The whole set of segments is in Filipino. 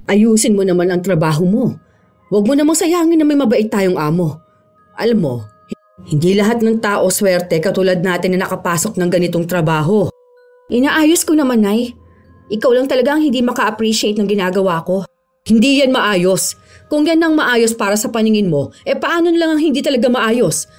Ayusin mo naman ang trabaho mo. Huwag mo namang sayangin na may mabait tayong amo. Alam mo, hindi lahat ng tao swerte katulad natin na nakapasok ng ganitong trabaho. Inaayos ko naman, Nay. Ikaw lang talaga ang hindi maka-appreciate ng ginagawa ko. Hindi yan maayos. Kung yan ang maayos para sa paningin mo, paano lang ang hindi talaga maayos?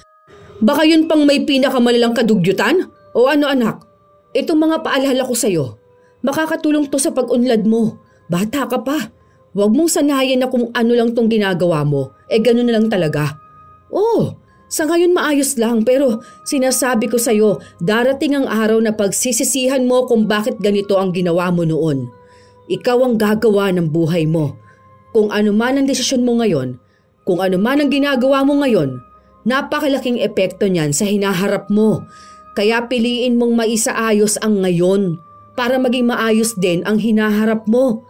Baka yun pang may pinakamalalang kadugyutan? O ano anak? Itong mga paalala ko sa'yo. Makakatulong to sa pag-unlad mo. Bata ka pa. Huwag mong sanayin na kung ano lang tong ginagawa mo. Ganun na lang talaga. Oo, sa ngayon maayos lang pero sinasabi ko sa'yo, darating ang araw na pagsisisihan mo kung bakit ganito ang ginawa mo noon. Ikaw ang gagawa ng buhay mo. Kung ano man ang desisyon mo ngayon, kung ano man ang ginagawa mo ngayon, napakalaking epekto niyan sa hinaharap mo. Kaya piliin mong maisaayos ang ngayon para maging maayos din ang hinaharap mo.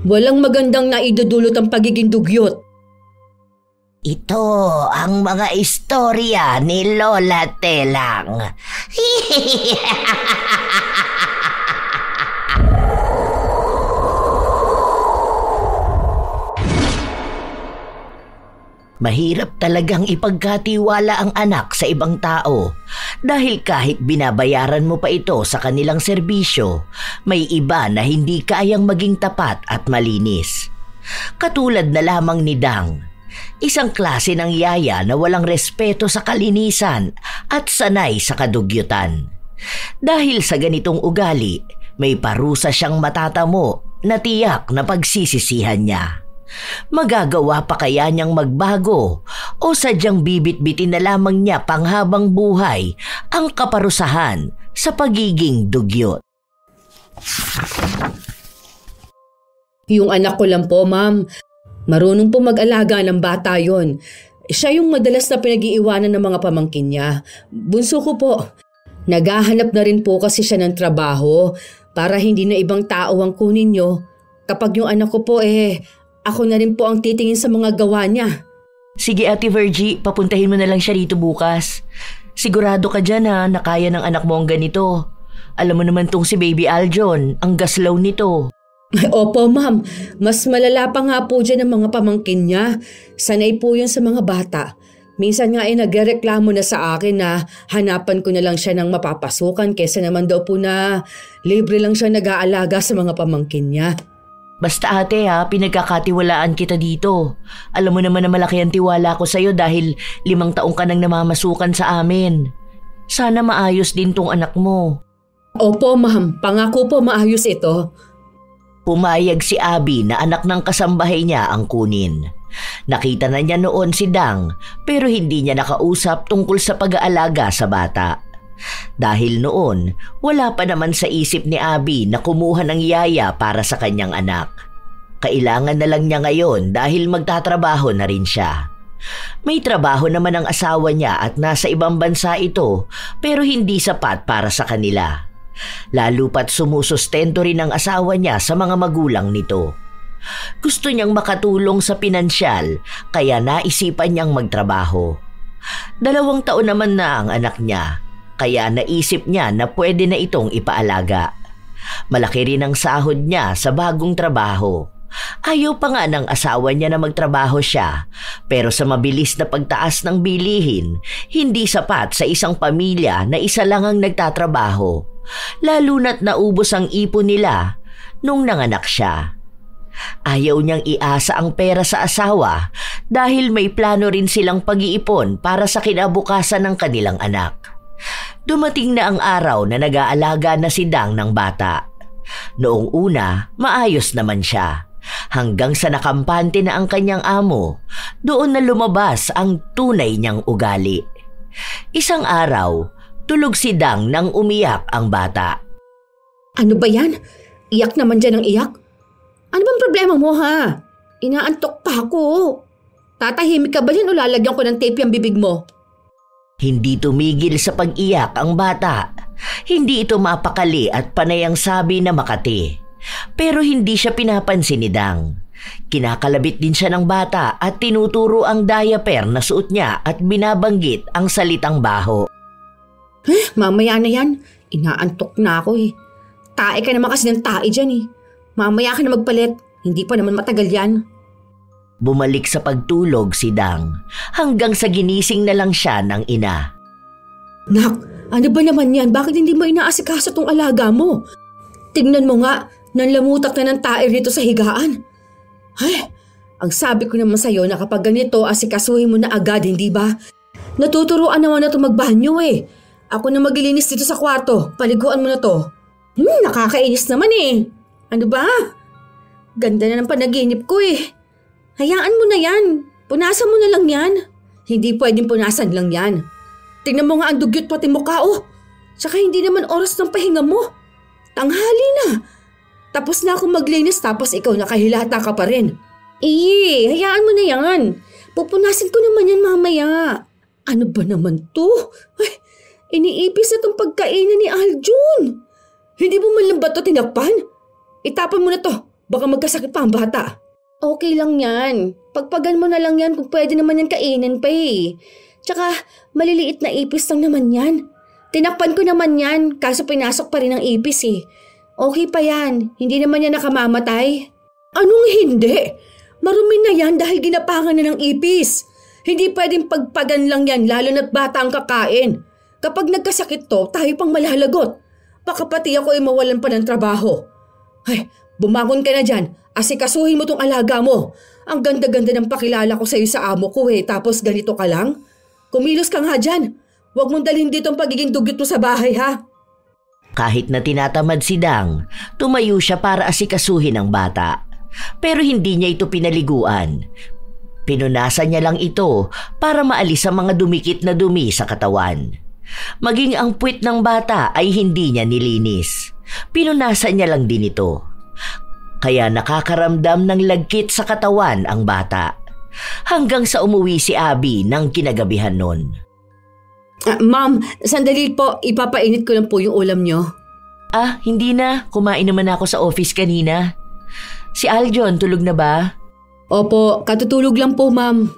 Walang magandang naidudulot ang pagiging dugyot. Ito ang mga istorya ni Lola Telang. Mahirap talagang ipagkatiwala ang anak sa ibang tao dahil kahit binabayaran mo pa ito sa kanilang serbisyo, may iba na hindi kayang maging tapat at malinis. Katulad na lamang ni Dang, isang klase ng yaya na walang respeto sa kalinisan at sanay sa kadugyutan. Dahil sa ganitong ugali, may parusa siyang matatamo na tiyak na pagsisisihan niya. Magagawa pa kaya niyang magbago o sadyang bibit-bitin na lamang niya panghabang buhay ang kaparusahan sa pagiging dugyot? Yung anak ko lang po, ma'am. Marunong po mag-alaga ng bata yon. Siya yung madalas na pinag-iiwanan ng mga pamangkin niya. Bunso ko po. Naghahanap na rin po kasi siya ng trabaho para hindi na ibang tao ang kunin niyo. Kapag yung anak ko po ako na rin po ang titingin sa mga gawa niya. Sige Ate Virgie, papuntahin mo na lang siya rito bukas. Sigurado ka dyan na kaya ng anak mo ang ganito. Alam mo naman tong si Baby Aljon, ang gaslaw nito. Opo ma'am, mas malala pa nga po dyan ang mga pamangkin niya. Sanay po yun sa mga bata. Minsan nga nagreklamo na sa akin na hanapan ko na lang siya ng mapapasukan kesa naman daw po na libre lang siya nag-aalaga sa mga pamangkin niya. Basta ate pinagkakatiwalaan kita dito. Alam mo naman na malaki ang tiwala ko sa'yo dahil 5 taong ka nang namamasukan sa amin. Sana maayos din tong anak mo. Opo ma'am, pangako po maayos ito. Pumayag si Abby na anak ng kasambahay niya ang kunin. Nakita na niya noon si Dang pero hindi niya nakausap tungkol sa pag-aalaga sa bata. Dahil noon, wala pa naman sa isip ni Abby na kumuha ng yaya para sa kanyang anak. Kailangan na lang niya ngayon dahil magtatrabaho na rin siya. May trabaho naman ang asawa niya at nasa ibang bansa ito pero hindi sapat para sa kanila. Lalo pat sumusustento rin ang asawa niya sa mga magulang nito. Gusto niyang makatulong sa pinansyal kaya naisipan niyang magtrabaho. 2 taon naman na ang anak niya. Kaya naisip niya na pwede na itong ipaalaga. Malaki rin ang sahod niya sa bagong trabaho. Ayaw pa nga ng asawa niya na magtrabaho siya, pero sa mabilis na pagtaas ng bilihin, hindi sapat sa isang pamilya na isa lang ang nagtatrabaho, lalo na't naubos ang ipon nila nung nanganak siya. Ayaw niyang iasa ang pera sa asawa dahil may plano rin silang pag-iipon para sa kinabukasan ng kanilang anak. Dumating na ang araw na nag-aalaga na si Dang ng bata. Noong una, maayos naman siya. Hanggang sa nakampante na ang kanyang amo, doon na lumabas ang tunay niyang ugali. Isang araw, tulog si Dang nang umiyak ang bata. Ano ba yan? Iyak naman dyan ang iyak? Ano bang problema mo ha? Inaantok pa ako. Tatahimik ka ba yan o lalagyan ko ng tape yung bibig mo? Hindi tumigil sa pag-iyak ang bata. Hindi ito mapakali at panay ang sabi na Makati. Pero hindi siya pinapansin ni Dang. Kinakalabit din siya ng bata at tinuturo ang diaper na suot niya at binabanggit ang salitang baho. Mamaya na yan. Inaantok na ako Tae ka naman kasi ng tae dyan Mamaya ka na magpalit. Hindi pa naman matagal yan. Bumalik sa pagtulog si Dang hanggang sa ginising na lang siya ng ina. Nak, ano ba naman yan? Bakit hindi mo inaasikaso tong alaga mo? Tignan mo nga, nanlamutak na ng taer nito sa higaan. Ay, ang sabi ko naman sa'yo na kapag ganito, asikasuhin mo na agad, hindi ba? Natuturuan naman na ito magbanyo eh. Ako na maglilinis dito sa kwarto. Paliguan mo na to. Nakakainis naman eh. Ano ba? Ganda na ng panaginip ko eh. Hayaan mo na yan. Punasan mo na lang yan. Hindi pwedeng punasan lang yan. Tingnan mo nga ang dugyot pati mukha oh. Tsaka hindi naman oras ng pahinga mo. Tanghali na. Tapos na akong maglinis tapos ikaw nakahilata ka pa rin. Hayaan mo na yan. Pupunasin ko naman yan mamaya. Ano ba naman to? Ay, iniipis na tong pagkainan ni Aljun. Hindi mo man lang ba ito tinakpan? Itapon mo na to. Baka magkasakit pa ang bata. Okay lang yan. Pagpagan mo na lang yan kung pwede naman yan kainin pa eh. Tsaka maliliit na ipis lang naman yan. Tinakpan ko naman yan kaso pinasok pa rin ang ipis eh. Okay pa yan. Hindi naman yan nakamamatay. Anong hindi? Marumi na yan dahil ginapangan na ng ipis. Hindi pwedeng pagpagan lang yan lalo na't bata ang kakain. Kapag nagkasakit to, tayo pang malalagot. Baka pati ako ay mawalan pa ng trabaho. Ay, bumangon ka na dyan. Asikasuhin mo tong alaga mo. Ang ganda-ganda ng pakilala ko sa'yo sa amo ko eh. Tapos ganito ka lang? Kumilos ka nga dyan. Huwag mong dalhin dito ang pagiging dugyot mo sa bahay ha. Kahit na tinatamad si Dang, tumayo siya para asikasuhin ang bata. Pero hindi niya ito pinaliguan. Pinunasan niya lang ito para maalis ang mga dumikit na dumi sa katawan. Maging ang puwit ng bata ay hindi niya nilinis. Pinunasan niya lang din ito. Kaya nakakaramdam ng lagkit sa katawan ang bata. Hanggang sa umuwi si Abby ng kinagabihan nun. Ma'am, sandali po. Ipapainit ko lang po yung ulam nyo. Hindi na. Kumain naman ako sa office kanina. Si Aljon, tulog na ba? Opo, katutulog lang po ma'am.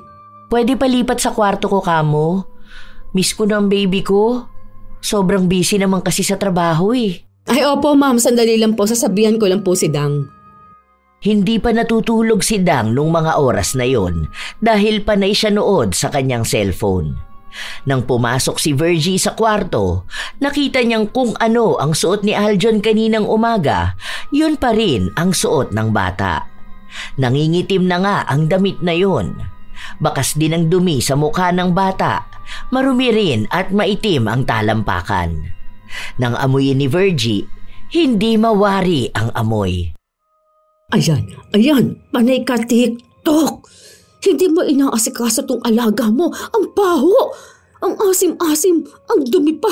Pwede palipat sa kwarto ko kamo? Miss ko na ang baby ko. Sobrang busy naman kasi sa trabaho eh. Ay opo ma'am, sandali lang po. Sasabihan ko lang po si Dang. Hindi pa natutulog si Dang nung mga oras na yon dahil panay siya nood sa kanyang cellphone. Nang pumasok si Virgie sa kwarto, nakita niyang kung ano ang suot ni Aljon kaninang umaga, yun pa rin ang suot ng bata. Nangingitim na nga ang damit na yun. Bakas din ang dumi sa mukha ng bata, marumi rin at maitim ang talampakan. Nang amuyin ni Virgie, hindi mawari ang amoy. Ayan, panay ka TikTok. Hindi mo inaasikaso tong alaga mo. Ang baho, ang asim-asim, ang dumi pa.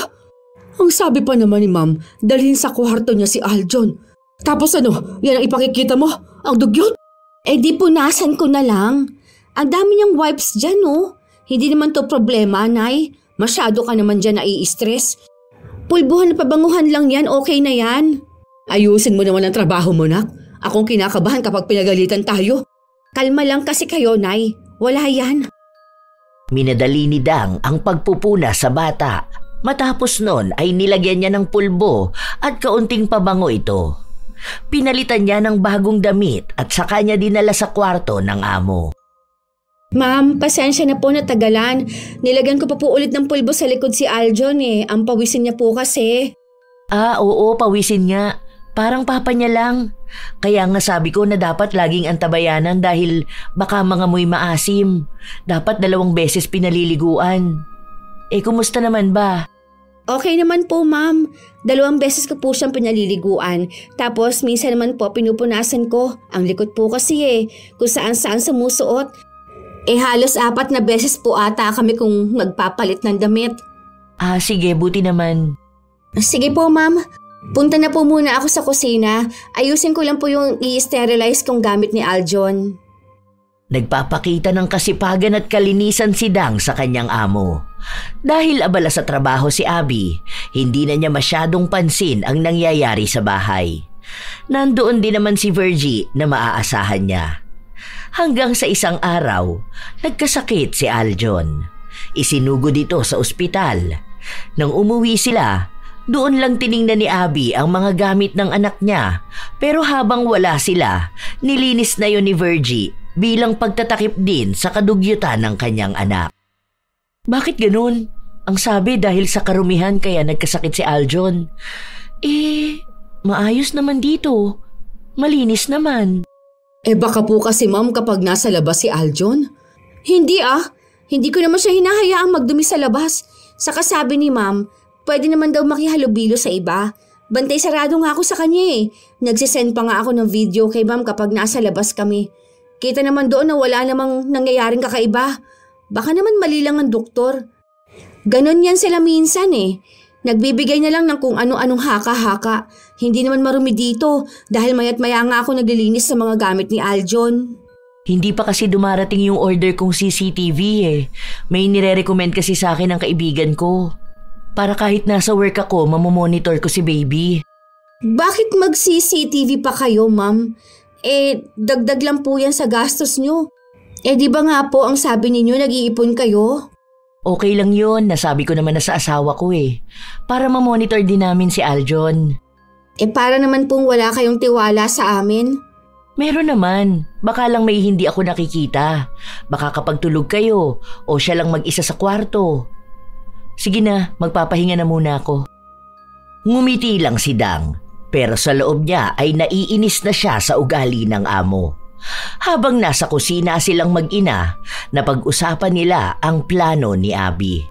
Ang sabi pa naman ni ma'am, dalhin sa kwarto niya si Aljon. Tapos ano, yan ang ipakikita mo? Ang dugyot? Di punasan ko na lang. Ang dami niyang wipes dyan oh. Hindi naman to problema, Nay. Masyado ka naman dyan nai-stress. Pulbuhan na pabanguhan lang yan, okay na yan. Ayusin mo naman ang trabaho mo, nak. Akong kinakabahan kapag pinagalitan tayo. Kalma lang kasi kayo, Nay. Wala yan. Minadali ni Dang ang pagpupuna sa bata. Matapos nun ay nilagyan niya ng pulbo at kaunting pabango ito. Pinalitan niya ng bagong damit at saka niya dinala sa kwarto ng amo. Ma'am, pasensya na po na tagalan. Nilagyan ko pa po ulit ng pulbo sa likod si Aljon eh. Ang pawisin niya po kasi. Oo, pawisin nga. Parang papa niya lang. Kaya nga sabi ko na dapat laging antabayanan dahil baka mangamoy maasim. Dapat 2 beses pinaliliguan. Kumusta naman ba? Okay naman po, ma'am. 2 beses ko po siyang pinaliliguan. Tapos minsan naman po pinupunasan ko. Ang likod po kasi kung saan-saan sumusuot. Halos 4 na beses po ata kami kung nagpapalit ng damit. Sige, buti naman. Sige po, ma'am. Punta na po muna ako sa kusina. Ayusin ko lang po yung i-sterilize kong gamit ni Aljon. Nagpapakita ng kasipagan at kalinisan si Dang sa kanyang amo. Dahil abala sa trabaho si Abby, hindi na niya masyadong pansin ang nangyayari sa bahay. Nandoon din naman si Virgie na maaasahan niya. Hanggang sa isang araw, nagkasakit si Aljon. Isinugod ito sa ospital. Nang umuwi sila, Doon lang tiningnan ni Abby ang mga gamit ng anak niya, pero habang wala sila, nilinis na yon ni Virgie bilang pagtatakip din sa kadugyutan ng kanyang anak. Bakit ganun? Ang sabi dahil sa karumihan kaya nagkasakit si Aljon. Maayos naman dito. Malinis naman. Baka po kasi ma'am kapag nasa labas si Aljon. Hindi ko naman siya hinahayaang magdumi sa labas. Saka sabi ni ma'am, pwede naman daw makihalubilo sa iba. Bantay sarado nga ako sa kanya Nagsisend pa nga ako ng video kay ma'am kapag nasa labas kami. Kita naman doon na wala namang nangyayaring kakaiba. Baka naman mali lang ang doktor. Ganon yan sila minsan Nagbibigay na lang ng kung ano-anong haka-haka. Hindi naman marumi dito dahil mayat maya nga ako naglilinis sa mga gamit ni Aljon. Hindi pa kasi dumarating yung order kong CCTV May nire-recommend kasi sa akin ng kaibigan ko. Para kahit nasa work ako, mamomonitor ko si baby. Bakit mag-CCTV pa kayo, ma'am? Dagdag lang po yan sa gastos nyo. Di ba nga po ang sabi ninyo nag-iipon kayo? Okay lang yun, nasabi ko naman na sa asawa ko Para mamonitor din namin si Aljon. Para naman pong wala kayong tiwala sa amin. Meron naman, baka lang may hindi ako nakikita. Baka kapag tulog kayo o siya lang mag-isa sa kwarto. Sige na, magpapahinga na muna ako. Ngumiti lang si Dang, pero sa loob niya ay naiinis na siya sa ugali ng amo. Habang nasa kusina silang mag-ina, napag-usapan nila ang plano ni Abby.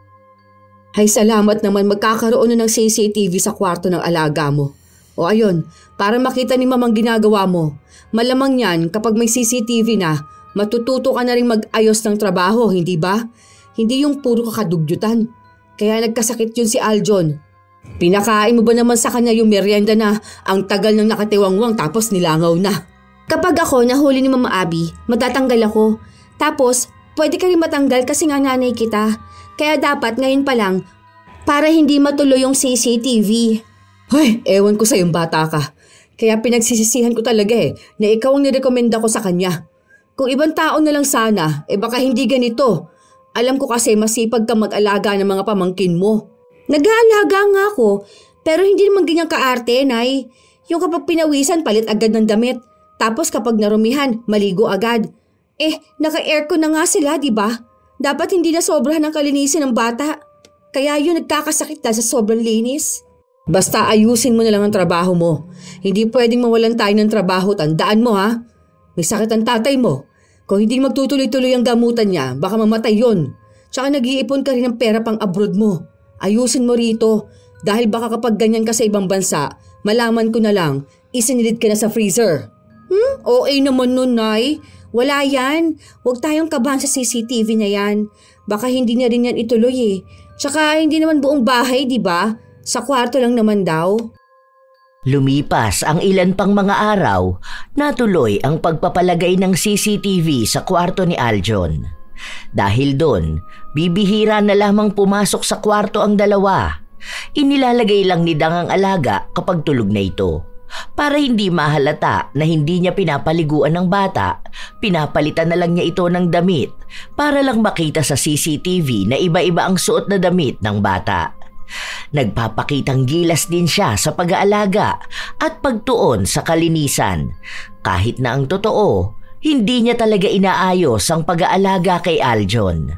Ay salamat naman magkakaroon na ng CCTV sa kwarto ng alaga mo. O ayun, para makita ni mamang ginagawa mo. Malamang yan kapag may CCTV na, matututo ka na rin mag-ayos ng trabaho, hindi ba? Hindi yung puro kakadugyutan. Kaya nagkasakit yun si Aljon. Pinakain mo ba naman sa kanya yung merienda na ang tagal ng nakatiwangwang tapos nilangaw na? Kapag ako nahuli ni Mama Abby, matatanggal ako. Tapos, pwede ka rin matanggal kasi nga nanay kita. Kaya dapat ngayon pa lang, para hindi matuloy yung CCTV. Hoy, ewan ko sa yung bata ka. Kaya pinagsisisihan ko talaga na ikaw ang nirekomenda ko sa kanya. Kung ibang tao na lang sana, baka hindi ganito. Alam ko kasi masipag ka mag-alaga ng mga pamangkin mo. Nag-aalaga nga ako, pero hindi naman ganyang kaarte, Nay. Yung kapag pinawisan, palit agad ng damit. Tapos kapag narumihan, maligo agad. Naka-aircon na nga sila, di ba? Dapat hindi na sobrahan ng kalinisin ng bata. Kaya yun nagkakasakit na sa sobrang linis. Basta ayusin mo na lang ang trabaho mo. Hindi pwedeng mawalan tayo ng trabaho, tandaan mo ha. May sakit ang tatay mo. Kung hindi magtutuloy-tuloy ang gamutan niya, baka mamatay yun. Tsaka nag-iipon ka rin ng pera pang abroad mo. Ayusin mo rito. Dahil baka kapag ganyan ka sa ibang bansa, malaman ko na lang, isinilid ka na sa freezer. Okay naman nun, Nay. Wala yan. Huwag tayong kabahan sa CCTV na yan. Baka hindi na rin yan ituloy Tsaka hindi naman buong bahay, di ba? Sa kwarto lang naman daw. Lumipas ang ilan pang mga araw, natuloy ang pagpapalagay ng CCTV sa kwarto ni Aljon. Dahil doon, bibihira na lamang pumasok sa kwarto ang dalawa. Inilalagay lang ni Dang ang alaga kapag tulog na ito. Para hindi mahalata na hindi niya pinapaliguan ng bata, pinapalitan na lang niya ito ng damit para lang makita sa CCTV na iba-iba ang suot na damit ng bata. Nagpapakitang gilas din siya sa pag-aalaga at pagtuon sa kalinisan, kahit na ang totoo, hindi niya talaga inaayos ang pag-aalaga kay Aljon.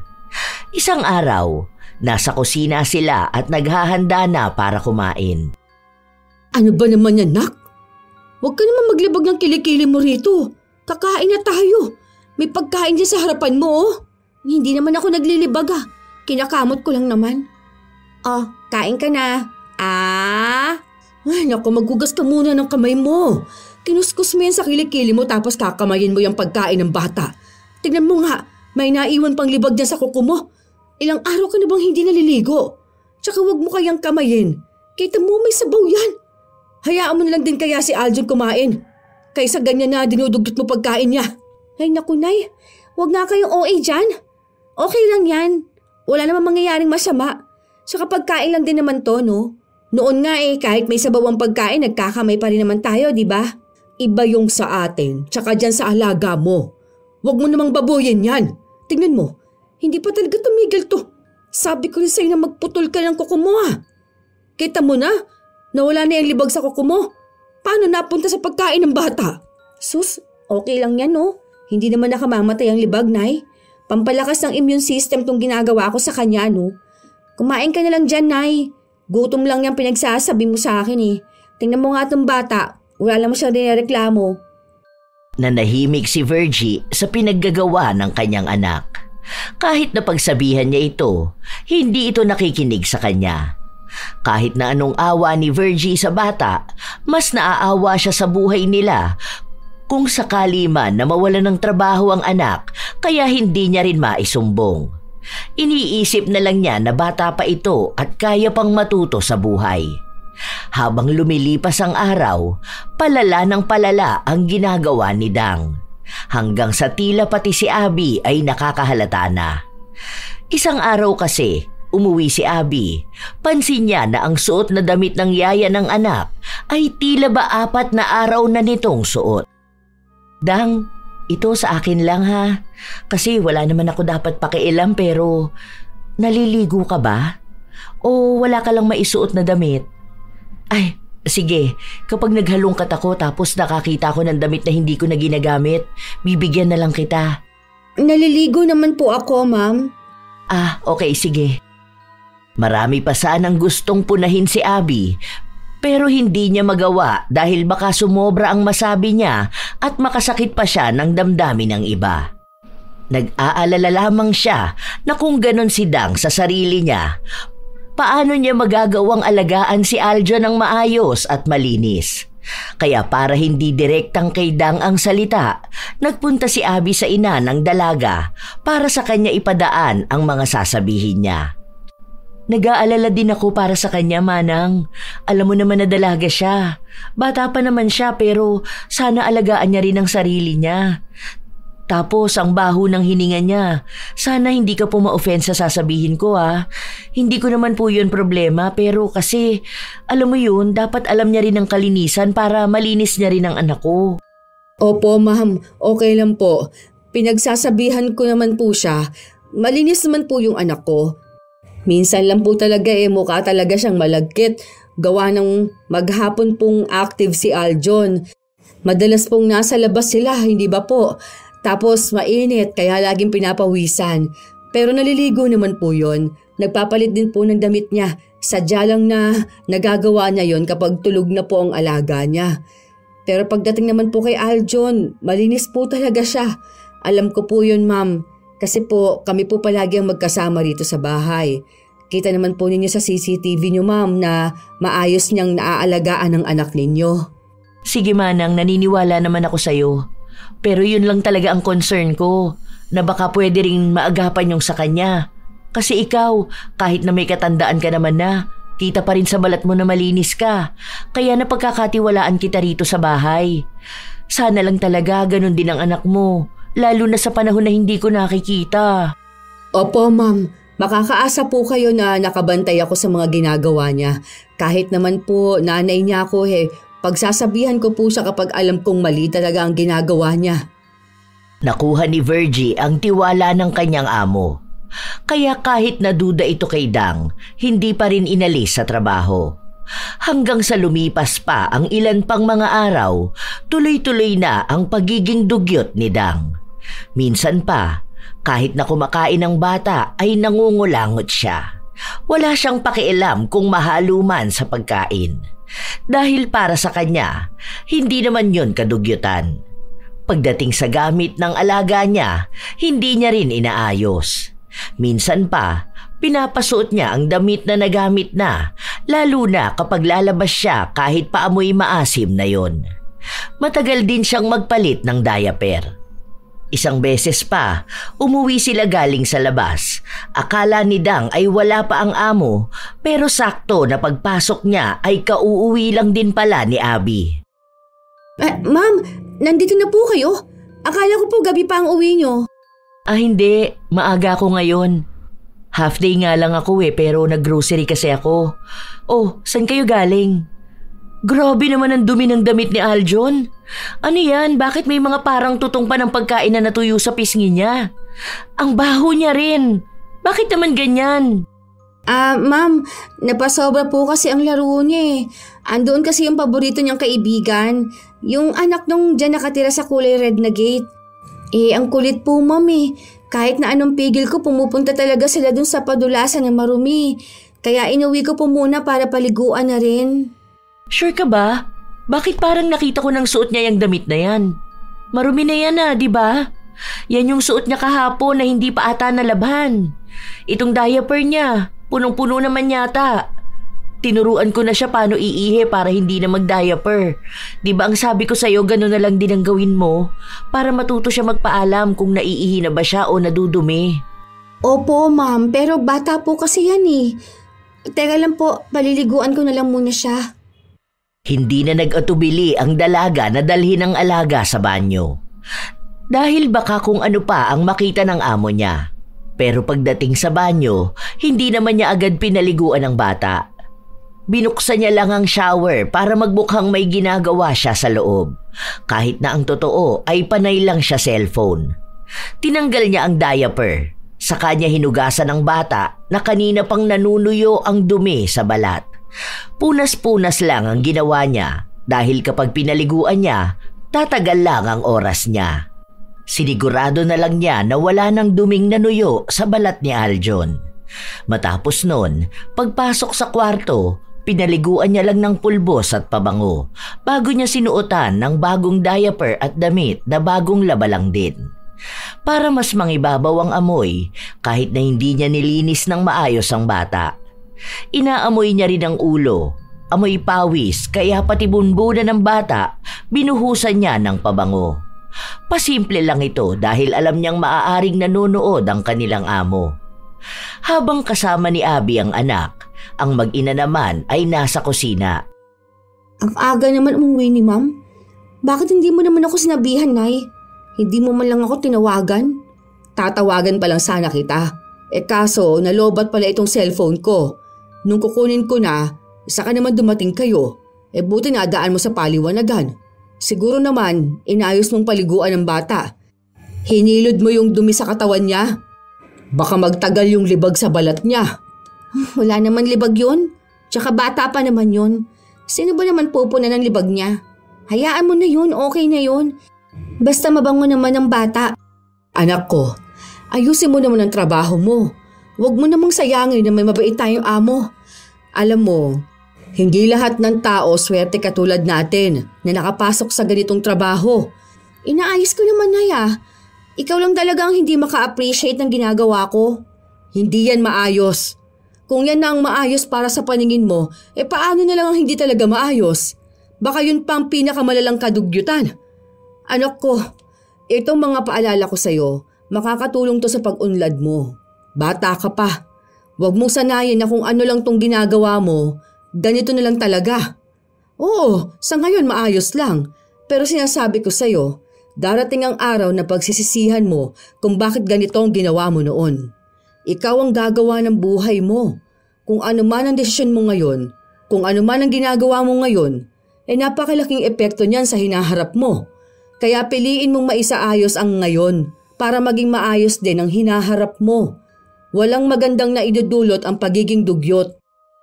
Isang araw, nasa kusina sila at naghahanda na para kumain. Ano ba naman yan, Nak? Huwag ka naman maglibag ng kilikili mo rito. Kakain na tayo. May pagkain dyan sa harapan mo Hindi naman ako naglilibag Kinakamot ko lang naman. Kain ka na. Ay, naku, maghugas ka muna ng kamay mo. Kinuskus mo yan sa kilikili mo tapos kakamayin mo yung pagkain ng bata. Tignan mo nga, may naiwan pang libag dyan sa kuko mo. Ilang araw ka na bang hindi naliligo? Tsaka huwag mo kayang kamayin. Kita mo may sabaw yan. Hayaan mo na lang din kaya si Aljon kumain. Kaysa ganyan na dinudugyot mo pagkain niya. Ay naku, Nay, huwag nga kayong OA dyan. Okay lang yan. Wala namang mangyayaring masama. Tsaka pagkain lang din naman to, no? Noon nga kahit may sabaw ang pagkain, nagkakamay pa rin naman tayo, di ba? Iba yung sa atin, tsaka dyan sa alaga mo. Huwag mo namang babuyin yan. Tingnan mo, hindi pa talaga tumigil to. Sabi ko rin sa'yo na magputol ka ng kuko mo Kita mo na, nawala na yung libag sa kuko mo. Paano napunta sa pagkain ng bata? Sus, okay lang yan no. Hindi naman nakamamatay ang libag, Nay. Pampalakas ng immune system tong ginagawa ko sa kanya, no. Kumain ka na lang dyan, Nay. Gutom lang yung pinagsasabi mo sa akin eh. Tingnan mo nga tong bata. Wala lang mo siyang nireklamo. Nanahimik si Virgie sa pinaggagawa ng kanyang anak. Kahit na pagsabihan niya ito, hindi ito nakikinig sa kanya. Kahit na anong awa ni Virgie sa bata, mas naaawa siya sa buhay nila kung sakali man na mawala ng trabaho ang anak kaya hindi niya rin maisumbong. Iniisip na lang niya na bata pa ito at kaya pang matuto sa buhay. Habang lumilipas ang araw, palala ng palala ang ginagawa ni Dang. Hanggang sa tila pati si Abby ay nakakahalata na. Isang araw kasi, umuwi si Abby. Pansin niya na ang suot na damit ng yaya ng anak ay tila ba 4 na araw na nitong suot. Dang, ito sa akin lang ha. Kasi wala naman ako dapat pakialam pero naliligo ka ba? O wala ka lang maisuot na damit? Ay, sige. Kapag naghalongkat ako tapos nakakita ko ng damit na hindi ko na ginagamit, bibigyan na lang kita. Naliligo naman po ako, Ma'am. Ah, okay, sige. Marami pa sanang gustong punahin si Abby, pero hindi niya magawa dahil baka sumobra ang masabi niya at makasakit pa siya ng damdamin ng iba. Nag-aalala lamang siya na kung ganon si Dang sa sarili niya, paano niya magagawang alagaan si Aljon ng maayos at malinis? Kaya para hindi direktang kay Dang ang salita, nagpunta si Abby sa ina ng dalaga para sa kanya ipadaan ang mga sasabihin niya. Nag-aalala din ako para sa kanya, Manang. Alam mo naman na dalaga siya. Bata pa naman siya pero sana alagaan niya rin ang sarili niya. Tapos ang baho ng hininga niya. Sana hindi ka po ma-offense sa sasabihin ko ha. Hindi ko naman po yun problema pero kasi alam mo yun, dapat alam niya rin ang kalinisan para malinis niya rin ang anak ko. Opo, Ma'am. Okay lang po. Pinagsasabihan ko naman po siya. Malinis naman po yung anak ko. Minsan lang po talaga mukha talaga siyang malagkit. Gawa ng maghapon pong active si Aljon. Madalas pong nasa labas sila, hindi ba po? Tapos mainit kaya laging pinapawisan. Pero naliligo naman po yon. Nagpapalit din po ng damit niya. Sadya lang na nagagawa niya yon kapag tulog na po ang alaga niya. Pero pagdating naman po kay Aljon, malinis po talaga siya. Alam ko po yun, Ma'am. Kasi po kami po palagi ang magkasama rito sa bahay. Kita naman po ninyo sa CCTV niyo, Ma'am, na maayos niyang naaalagaan ang anak ninyo. Sige Manang, naniniwala naman ako sa'yo. Pero yun lang talaga ang concern ko, na baka pwede ring maagapan yung sa kanya. Kasi ikaw, kahit na may katandaan ka naman na, kita pa rin sa balat mo na malinis ka. Kaya napagkakatiwalaan kita rito sa bahay. Sana lang talaga ganun din ang anak mo, lalo na sa panahon na hindi ko nakikita. Opo, Ma'am. Makakaasa po kayo na nakabantay ako sa mga ginagawa niya. Kahit naman po nanay niya ako pagsasabihan ko po siya kapag alam kong mali talaga ang ginagawa niya. Nakuha ni Virgie ang tiwala ng kanyang amo. Kaya kahit naduda ito kay Dang, hindi pa rin inalis sa trabaho. Hanggang sa lumipas pa ang ilan pang mga araw, tuloy-tuloy na ang pagiging dugyot ni Dang. Minsan pa, kahit na kumakain ng bata ay nangungulangot siya. Wala siyang pakialam kung mahalo man sa pagkain. Dahil para sa kanya, hindi naman yun kadugyutan. Pagdating sa gamit ng alaga niya, hindi niya rin inaayos. Minsan pa, pinapasuot niya ang damit na nagamit na, lalo na kapag lalabas siya kahit paamoy maasim na yon. Matagal din siyang magpalit ng diaper. Isang beses pa, umuwi sila galing sa labas. Akala ni Dang ay wala pa ang amo, pero sakto na pagpasok niya ay kauuwi lang din pala ni Abby. Ma'am, nandito na po kayo? Akala ko po gabi pa ang uwi niyo. Hindi. Maaga ako ngayon. Half day nga lang ako pero nag-grocery kasi ako. Oh, saan kayo galing? Grabe naman ang dumi ng damit ni Aljon. Ano yan? Bakit may mga parang tutong pa ng pagkain na natuyo sa pisngi niya? Ang baho niya rin. Bakit naman ganyan? Ma'am, napasobra po kasi ang laro niya eh. Andoon kasi yung paborito niyang kaibigan, yung anak nung dyan nakatira sa kulay red na gate. Ang kulit po ma'am eh. Kahit na anong pigil ko, pumupunta talaga sila dun sa padulasan na marumi. Kaya inuwi ko po muna para paliguan na rin. Sure ka ba? Bakit parang nakita ko ng suot niya yung damit na yan? Marumi na yan di ba? Yan yung suot niya kahapon na hindi pa ata nalabhan. Itong diaper niya, punong-puno naman yata. Tinuruan ko na siya paano iihi para hindi na mag-diaper. Di ba ang sabi ko sa'yo, gano'n na lang din ang gawin mo para matuto siya magpaalam kung naiihi na ba siya o nadudumi. Opo ma'am, pero bata po kasi yan eh. Teka lang po, paliliguan ko na lang muna siya. Hindi na nag-atubili ang dalaga na dalhin ang alaga sa banyo. Dahil baka kung ano pa ang makita ng amo niya. Pero pagdating sa banyo, hindi naman niya agad pinaliguan ang bata. Binuksan niya lang ang shower para magmukhang may ginagawa siya sa loob. Kahit na ang totoo ay panay lang siya cellphone. Tinanggal niya ang diaper. Saka niya hinugasan ang bata na kanina pang nanunuyo ang dumi sa balat. Punas-punas lang ang ginawa niya dahil kapag pinaliguan niya, tatagal lang ang oras niya. Sinigurado na lang niya na wala nang duming nanuyo sa balat ni Aljon. Matapos nun, pagpasok sa kwarto, pinaliguan niya lang ng pulbos at pabango bago niya sinuotan ng bagong diaper at damit na bagong laba lang din. Para mas mangibabaw ang amoy kahit na hindi niya nilinis ng maayos ang bata. Inaamoy niya rin ang ulo, amoy pawis kaya pati bunbunan ng bata binuhusan niya ng pabango. Pasimple lang ito dahil alam niyang maaaring nanonood ang kanilang amo. Habang kasama ni Abby ang anak, ang mag-ina naman ay nasa kusina. Ang aga naman umuwi ni ma'am. Bakit hindi mo naman ako sinabihan, Nay? Hindi mo man lang ako tinawagan? Tatawagan pa lang sana kita. Kaso nalobat pala itong cellphone ko. Nung kukunin ko na, saka naman dumating kayo. Buti nadaan mo sa paliwanagan. Siguro naman, inayos mong paliguan ng bata. Hinilod mo yung dumi sa katawan niya. Baka magtagal yung libag sa balat niya. Wala naman libag yun. Tsaka bata pa naman yun. Sino ba naman pupunan ng libag niya? Hayaan mo na yun, okay na yun. Basta mabango naman ang bata. Anak ko, ayusin mo naman ang trabaho mo. Huwag mo namang sayangin na may mabait tayong amo. Alam mo, hindi lahat ng tao swerte katulad natin na nakapasok sa ganitong trabaho. Inaayos ko naman, Naya. Ikaw lang talaga ang hindi maka-appreciate ng ginagawa ko. Hindi yan maayos. Kung yan na ang maayos para sa paningin mo, paano na lang ang hindi talaga maayos? Baka yun pa ang pinakamalalang kadugyutan. Anak ko, itong mga paalala ko sa'yo, makakatulong to sa pag-unlad mo. Bata ka pa. Huwag mong sanayin na kung ano lang tong ginagawa mo, ganito na lang talaga. Oo, sa ngayon maayos lang. Pero sinasabi ko sa'yo, darating ang araw na pagsisisihan mo kung bakit ganito ang ginawa mo noon. Ikaw ang gagawa ng buhay mo. Kung ano man ang desisyon mo ngayon, kung ano man ang ginagawa mo ngayon, napakalaking epekto niyan sa hinaharap mo. Kaya piliin mong maisaayos ang ngayon para maging maayos din ang hinaharap mo. Walang magandang naidudulot ang pagiging dugyot.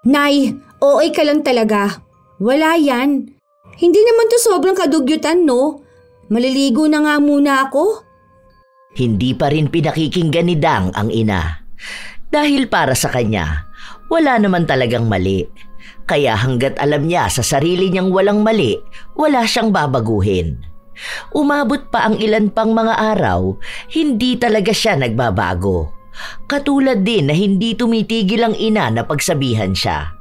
Nay, OA ka lang talaga. Wala yan. Hindi naman to sobrang kadugyutan, no? Maliligo na nga muna ako. Hindi pa rin pinakikinggan ni Dang ang ina. Dahil para sa kanya, wala naman talagang mali. Kaya hanggat alam niya sa sarili niyang walang mali, wala siyang babaguhin. Umabot pa ang ilan pang mga araw, hindi talaga siya nagbabago. Katulad din na hindi tumitigil ang ina na pagsabihan siya.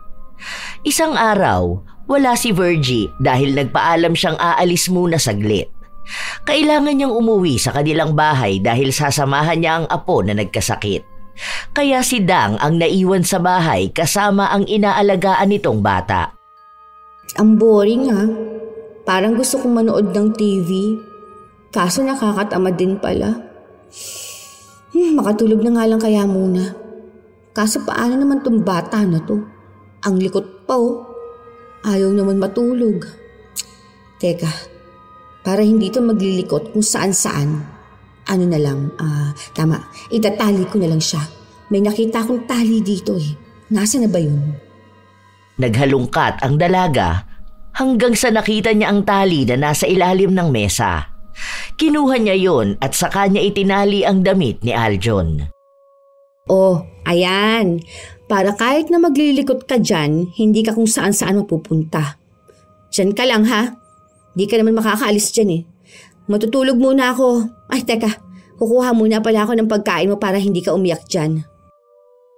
Isang araw, wala si Virgie dahil nagpaalam siyang aalis muna saglit. Kailangan niyang umuwi sa kanilang bahay dahil sasamahan niya ang apo na nagkasakit. Kaya si Dang ang naiwan sa bahay kasama ang inaalagaan nitong bata. Ang boring ha. Parang gusto kong manood ng TV. Kaso nakakatamad din pala. Makatulog na nga lang kaya muna. Kaso paano naman tong bata na to? Ang likot pa oh. Ayaw naman matulog. Teka, para hindi to maglilikot kung saan-saan. Ano na lang, tama, itatali ko na lang siya. May nakita akong tali dito eh. Nasaan na ba yun? Naghalungkat ang dalaga hanggang sa nakita niya ang tali na nasa ilalim ng mesa. Kinuha niya yon at saka niya itinali ang damit ni Aljon. Oh, ayan. Para kahit na maglilikot ka dyan, hindi ka kung saan-saan mapupunta. Diyan ka lang ha. Di ka naman makakaalis dyan eh. Matutulog muna ako. Ay, teka. Kukuha muna pala ako ng pagkain mo para hindi ka umiyak dyan.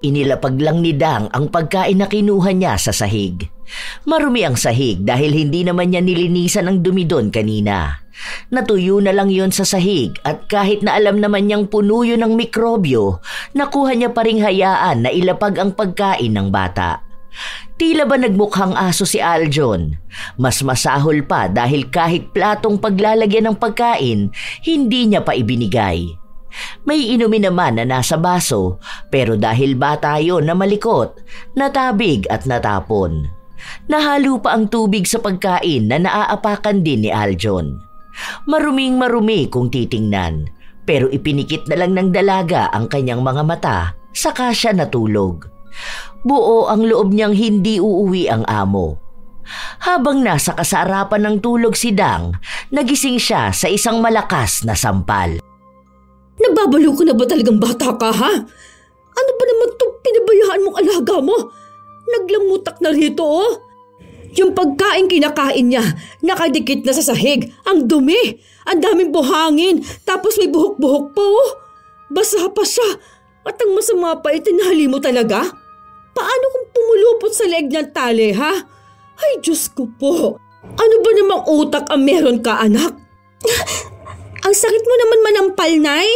Inilapag lang ni Dang ang pagkain na kinuha niya sa sahig. Marumi ang sahig dahil hindi naman niya nilinisan ang dumi doon kanina. Natuyo na lang yon sa sahig at kahit na alam naman niyang puno yun ng mikrobyo, nakuha niya pa ring hayaan na ilapag ang pagkain ng bata. Tila ba nagmukhang aso si Aljon? Mas masahol pa dahil kahit platong paglalagyan ng pagkain, hindi niya pa ibinigay. May inumin naman na nasa baso pero dahil bata yon na malikot, natabig at natapon. Nahalo pa ang tubig sa pagkain na naaapakan din ni Aljon. Maruming marumi kung titingnan pero ipinikit na lang ng dalaga ang kanyang mga mata saka siya natulog. Buo ang loob niyang hindi uuwi ang amo. Habang nasa kasarapan ng tulog si Dang, nagising siya sa isang malakas na sampal. Nagbabalo ko na ba talagang bata ka ha? Ano ba naman itong pinabayaan mong alaga mo? Naglamutak na rito oh. Yung pagkain kinakain niya, nakadikit na sa sahig. Ang dumi, ang daming buhangin, tapos may buhok-buhok pa oh. Basa pa siya. At ang masama pa, itinali mo talaga? Paano kung pumulupot sa leeg ng tali ha? Ay Diyos ko po. Ano ba namang utak ang meron ka anak? Ang sakit mo naman manampal, Nay.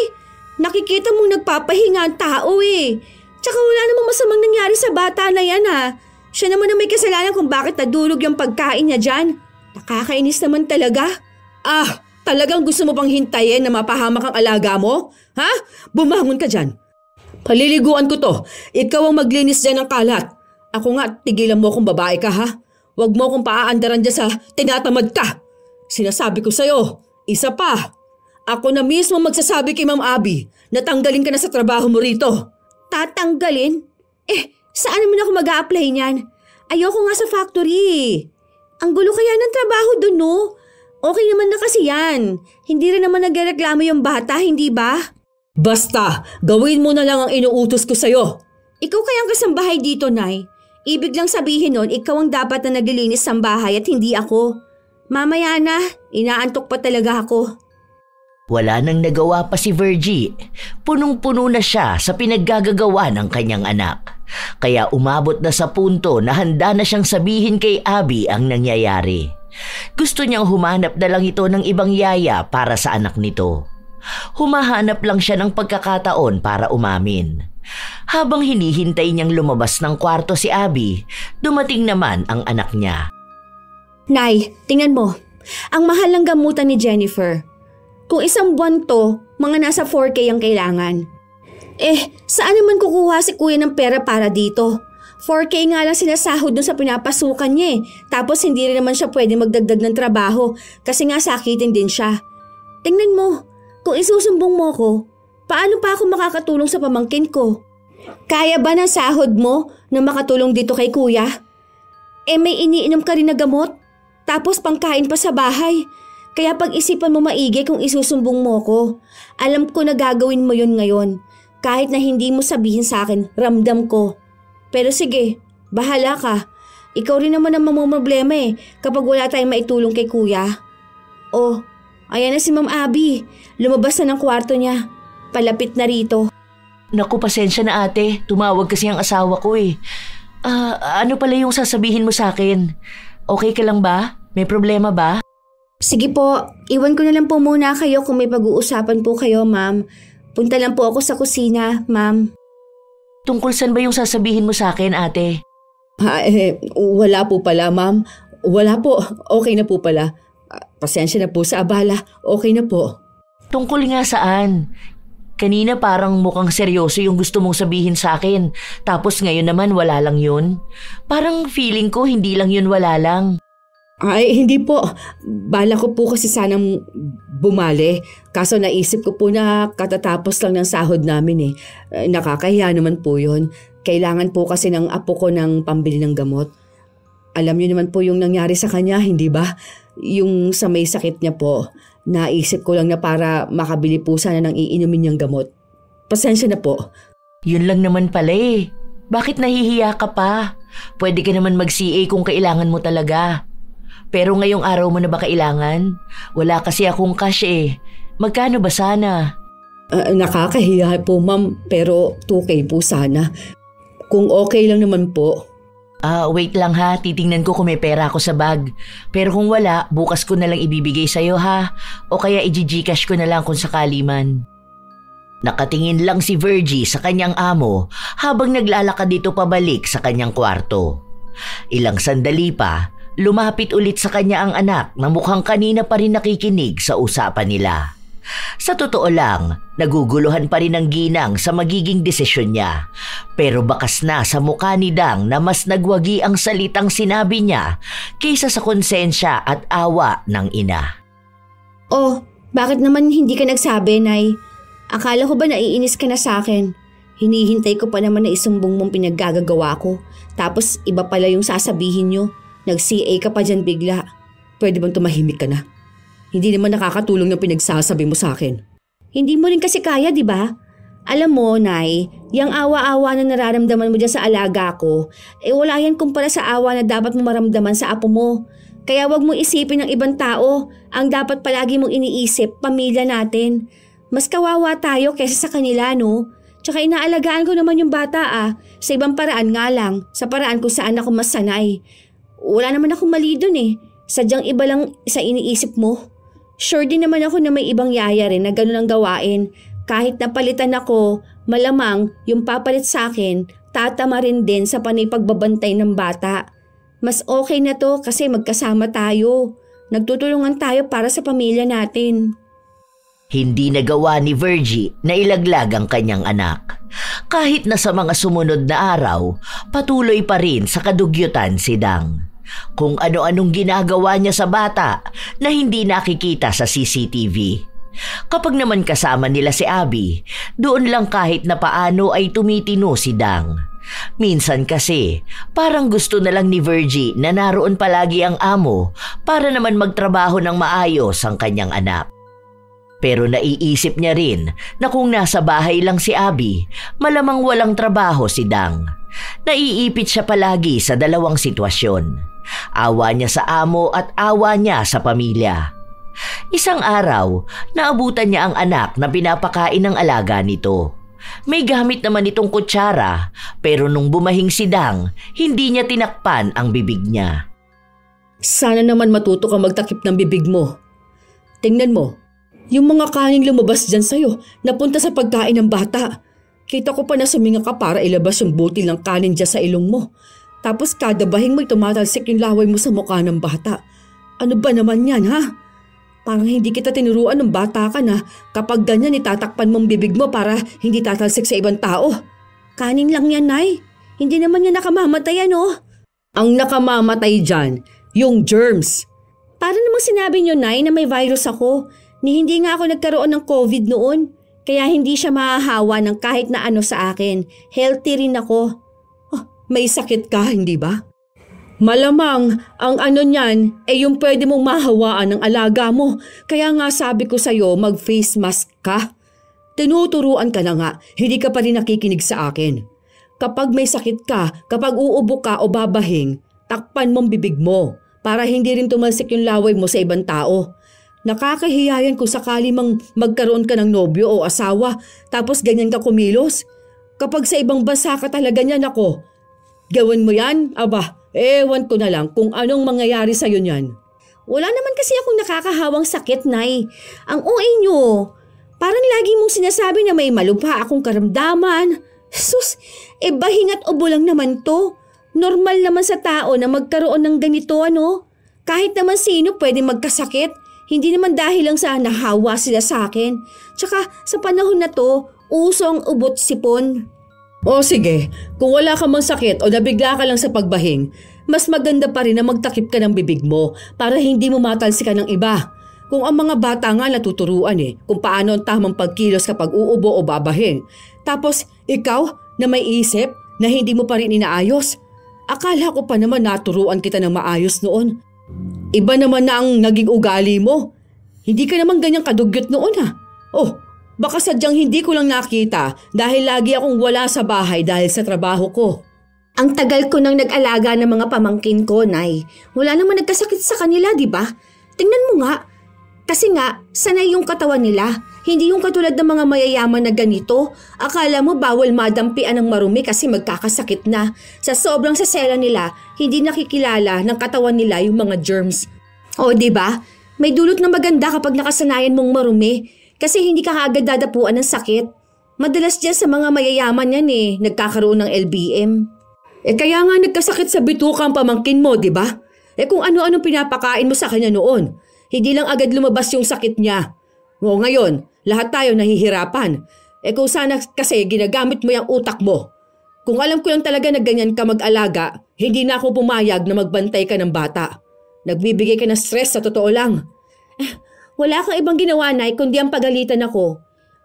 Nakikita mong nagpapahinga ang tao eh. Tsaka wala namang masamang nangyari sa bata na yan ha. Siya naman na may kasalanan kung bakit nadulog yung pagkain niya dyan. Nakakainis naman talaga. Ah, talagang gusto mo pang hintayin na mapahamak ang alaga mo? Ha? Bumangon ka dyan. Paliliguan ko to. Ikaw ang maglinis dyan ng kalat. Ako nga, tigilan mo kung babae ka ha. Huwag mo kong paaandaran dyan sa tinatamad ka. Sinasabi ko sa'yo, isa pa. Ako na mismo magsasabi kay Ma'am Abby na tanggalin ka na sa trabaho mo rito. Tatanggalin? Saan naman ako mag-a-apply niyan? Ayoko nga sa factory. Ang gulo kaya ng trabaho dun, no? Okay naman na kasi yan. Hindi rin naman nagreklamo yung bata, hindi ba? Basta, gawin mo na lang ang inuutos ko sa'yo. Ikaw kayang kasambahay dito, Nay. Ibig lang sabihin nun, ikaw ang dapat na naglilinis ng bahay at hindi ako. Mamaya na, inaantok pa talaga ako. Wala nang nagawa pa si Virgie. Punong-puno na siya sa pinaggagawa ng kanyang anak. Kaya umabot na sa punto na handa na siyang sabihin kay Abby ang nangyayari. Gusto niyang humanap na lang ito ng ibang yaya para sa anak nito. Humahanap lang siya ng pagkakataon para umamin. Habang hinihintay niyang lumabas ng kwarto si Abby, dumating naman ang anak niya. Nay, tingnan mo. Ang mahal ng gamutan ni Jennifer. Kung isang buwan to, mga nasa 4K ang kailangan. Saan naman kukuha si kuya ng pera para dito? 4K nga lang sinasahod dun sa pinapasukan niya eh. Tapos hindi rin naman siya pwede magdagdag ng trabaho kasi nga sakitin din siya. Tingnan mo, kung isusumbong mo ko, paano pa ako makakatulong sa pamangkin ko? Kaya ba ng sahod mo na makatulong dito kay kuya? May iniinom ka rin na gamot? Tapos pangkain pa sa bahay. Kaya pag-isipan mo maigi kung isusumbong mo ko. Alam ko na gagawin mo yun ngayon. Kahit na hindi mo sabihin sa akin, ramdam ko. Pero sige, bahala ka. Ikaw rin naman ang mamumroblema eh kapag wala tayong maitulong kay kuya. Oh, ayan na si Ma'am Abby. Lumabas na ng kwarto niya. Palapit na rito. Naku, pasensya na ate. Tumawag kasi ang asawa ko eh. Ano pala yung sasabihin mo sa akin? Okay ka lang ba? May problema ba? Sige po, iwan ko na lang po muna kayo kung may pag-uusapan po kayo, ma'am. Punta lang po ako sa kusina, ma'am. Tungkol saan ba yung sasabihin mo sa akin, ate? Wala po pala, ma'am. Wala po, okay na po pala. Pasensya na po sa abala, okay na po. Tungkol nga saan? Kanina parang mukhang seryoso yung gusto mong sabihin sa akin. Tapos ngayon naman wala lang yun. Parang feeling ko hindi lang yun wala lang. Ay, hindi po. Bala ko po kasi sanang bumali. Kaso naisip ko po na katatapos lang ng sahod namin eh. Nakakahiya naman po yun. kailangan po kasi ng apo ko ng pambili ng gamot. Alam niyo naman po yung nangyari sa kanya, hindi ba? Yung sa may sakit niya po, naisip ko lang na para makabili po sana ng iinumin niyang gamot. Pasensya na po. Yun lang naman pala eh. Bakit nahihiya ka pa? Pwede ka naman mag-CA kung kailangan mo talaga. Pero ngayong araw mo na ba kailangan? Wala kasi akong cash eh. Magkano ba sana? Nakakahiya po ma'am, pero 2K po sana. Kung okay lang naman po. Wait lang ha. Titingnan ko kung may pera ako sa bag. Pero kung wala, bukas ko na lang ibibigay sa'yo ha. O kaya i-Gcash ko na lang kung sakali man. Nakatingin lang si Virgie sa kanyang amo habang naglalakad dito pabalik sa kanyang kwarto. Ilang sandali pa, lumapit ulit sa kanya ang anak na mukhang kanina pa rin nakikinig sa usapan nila. Sa totoo lang, naguguluhan pa rin ang ginang sa magiging desisyon niya. Pero bakas na sa mukha ni Dang na mas nagwagi ang salitang sinabi niya kaysa sa konsensya at awa ng ina. Oh, bakit naman hindi ka nagsabi, Nay? Akala ko ba naiinis ka na sa akin? Hinihintay ko pa naman na isumbong mong pinaggagawa ko. Tapos iba pala yung sasabihin nyo. Nag-CA ka pa dyan bigla. Pwede bang tumahimik ka na? Hindi naman nakakatulong yung pinagsasabi mo sa akin. Hindi mo rin kasi kaya, di ba? Alam mo, Nay, yung awa-awa na nararamdaman mo dyan sa alaga ko, wala yan kumpara sa awa na dapat mo maramdaman sa apo mo. Kaya wag mo isipin ng ibang tao. Ang dapat palagi mong iniisip, pamilya natin. Mas kawawa tayo kaysa sa kanila, no? Tsaka inaalagaan ko naman yung bata Sa ibang paraan nga lang, sa paraan kung saan ako mas sanay. Wala naman akong mali dun eh. Sadyang iba lang sa iniisip mo. Sure din naman ako na may ibang yaya rin na ganun ang gawain. Kahit napalitan ako, malamang yung papalit sa akin, tatama rin din sa panay pagbabantay ng bata. Mas okay na to kasi magkasama tayo. Nagtutulungan tayo para sa pamilya natin. Hindi nagawa ni Virgie na ilaglag ang kanyang anak. Kahit na sa mga sumunod na araw, patuloy pa rin sa kadugyutan si Dang. Kung ano-anong ginagawa niya sa bata na hindi nakikita sa CCTV. Kapag naman kasama nila si Abby, doon lang kahit na paano ay tumitino si Dang. Minsan kasi, parang gusto na lang ni Virgie na naroon palagi ang amo para naman magtrabaho ng maayos ang kanyang anak. Pero naiisip niya rin na kung nasa bahay lang si Abby, malamang walang trabaho si Dang. Naiipit siya palagi sa dalawang sitwasyon. Awa niya sa amo at awa niya sa pamilya. Isang araw, naabutan niya ang anak na pinapakain ng alaga nito. May gamit naman itong kutsara, pero nung bumahing si Dang, hindi niya tinakpan ang bibig niya. Sana naman matuto ka magtakip ng bibig mo. Tingnan mo, yung mga kaning lumabas dyan sa'yo, napunta sa pagkain ng bata. Kita ko pa na suminga ka para ilabas yung butil ng kanin dyan sa ilong mo. Tapos kada bahing mo'y tumatalsik yung laway mo sa mukha ng bata. Ano ba naman yan, ha? Parang hindi kita tinuruan ng bata ka na kapag ganyan itatakpan mong bibig mo para hindi tatalsik sa ibang tao. Kanin lang yan, Nay. Hindi naman yan nakamamatay, ano? Ang nakamamatay dyan, yung germs. Para namang sinabi nyo, Nay, na may virus ako. Hindi nga ako nagkaroon ng COVID noon. Kaya hindi siya mahahawa ng kahit na ano sa akin. Healthy rin ako. May sakit ka, hindi ba? Malamang, ang ano niyan, yung pwede mong mahawaan ng alaga mo. Kaya nga sabi ko sa'yo, mag-face mask ka. Tinuturuan ka na nga, hindi ka pa rin nakikinig sa akin. Kapag may sakit ka, kapag uubo ka o babahing, takpan mong bibig mo para hindi rin tumalsik yung laway mo sa ibang tao. Nakakahiya yan kung sakali mang magkaroon ka ng nobyo o asawa tapos ganyan ka kumilos. Kapag sa ibang bansa ka talaga niyan ako, gawin mo yan? Aba, ewan ko na lang kung anong mangyayari sa'yo niyan. Wala naman kasi akong nakakahawang sakit, Nay. Ang OA nyo, parang lagi mong sinasabi na may malubha akong karamdaman. Sus, bahing at ubo lang naman to. Normal naman sa tao na magkaroon ng ganito, ano? Kahit naman sino pwede magkasakit. Hindi naman dahil lang sa nahawa sila sa akin. Tsaka sa panahon na to, uso ang ubot sipon. O sige, kung wala ka mang sakit o nabigla ka lang sa pagbahing, mas maganda pa rin na magtakip ka ng bibig mo para hindi mo matalsikan ng iba. Kung ang mga bata nga natuturuan kung paano ang tamang pagkilos kapag uubo o babahing. Tapos ikaw na may isip na hindi mo pa rin inaayos? Akala ko pa naman naturuan kita ng maayos noon. Iba naman na ang naging ugali mo. Hindi ka naman ganyang kadugyot noon ha. Oh, baka sadyang hindi ko lang nakita dahil lagi akong wala sa bahay dahil sa trabaho ko. Ang tagal ko nang nag-alaga ng mga pamangkin ko, Nay. Wala naman nagkasakit sa kanila, di ba? Tingnan mo nga. Kasi nga, sanay yung katawan nila. Hindi yung katulad ng mga mayayaman na ganito. Akala mo bawal madampian ng marumi kasi magkakasakit na. Sa sobrang sasela nila, hindi nakikilala ng katawan nila yung mga germs. O, di ba? May dulot na maganda kapag nakasanayan mong marumi kasi hindi ka kaagad dadapuan ng sakit. Madalas dyan sa mga mayayaman yan nagkakaroon ng LBM. Kaya nga nagkasakit sa bituka ang pamangkin mo, di ba? Kung ano-ano pinapakain mo sa kanya noon, hindi lang agad lumabas yung sakit niya. O ngayon, lahat tayo nahihirapan. Kung sana kasi ginagamit mo yung utak mo. Kung alam ko lang talaga na ganyan ka mag-alaga, hindi na ako pumayag na magbantay ka ng bata. Nagbibigay ka ng stress sa totoo lang. Wala kang ibang ginawa, Nay, kundi ang pagalitan ako.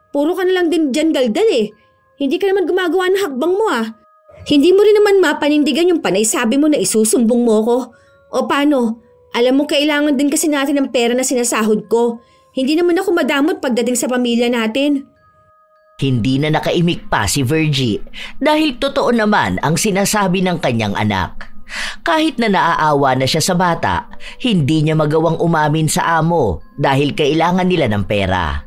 Puro ka na lang din dyan galdal Hindi ka naman gumagawa ng hakbang mo Hindi mo rin naman mapanindigan yung panay sabi mo na isusumbong mo ko. O paano? Alam mo kailangan din kasi natin ng pera na sinasahod ko. Hindi naman ako madamot pagdating sa pamilya natin. Hindi na nakaimik pa si Virgie dahil totoo naman ang sinasabi ng kanyang anak. Kahit na naaawa na siya sa bata, hindi niya magawang umamin sa amo dahil kailangan nila ng pera.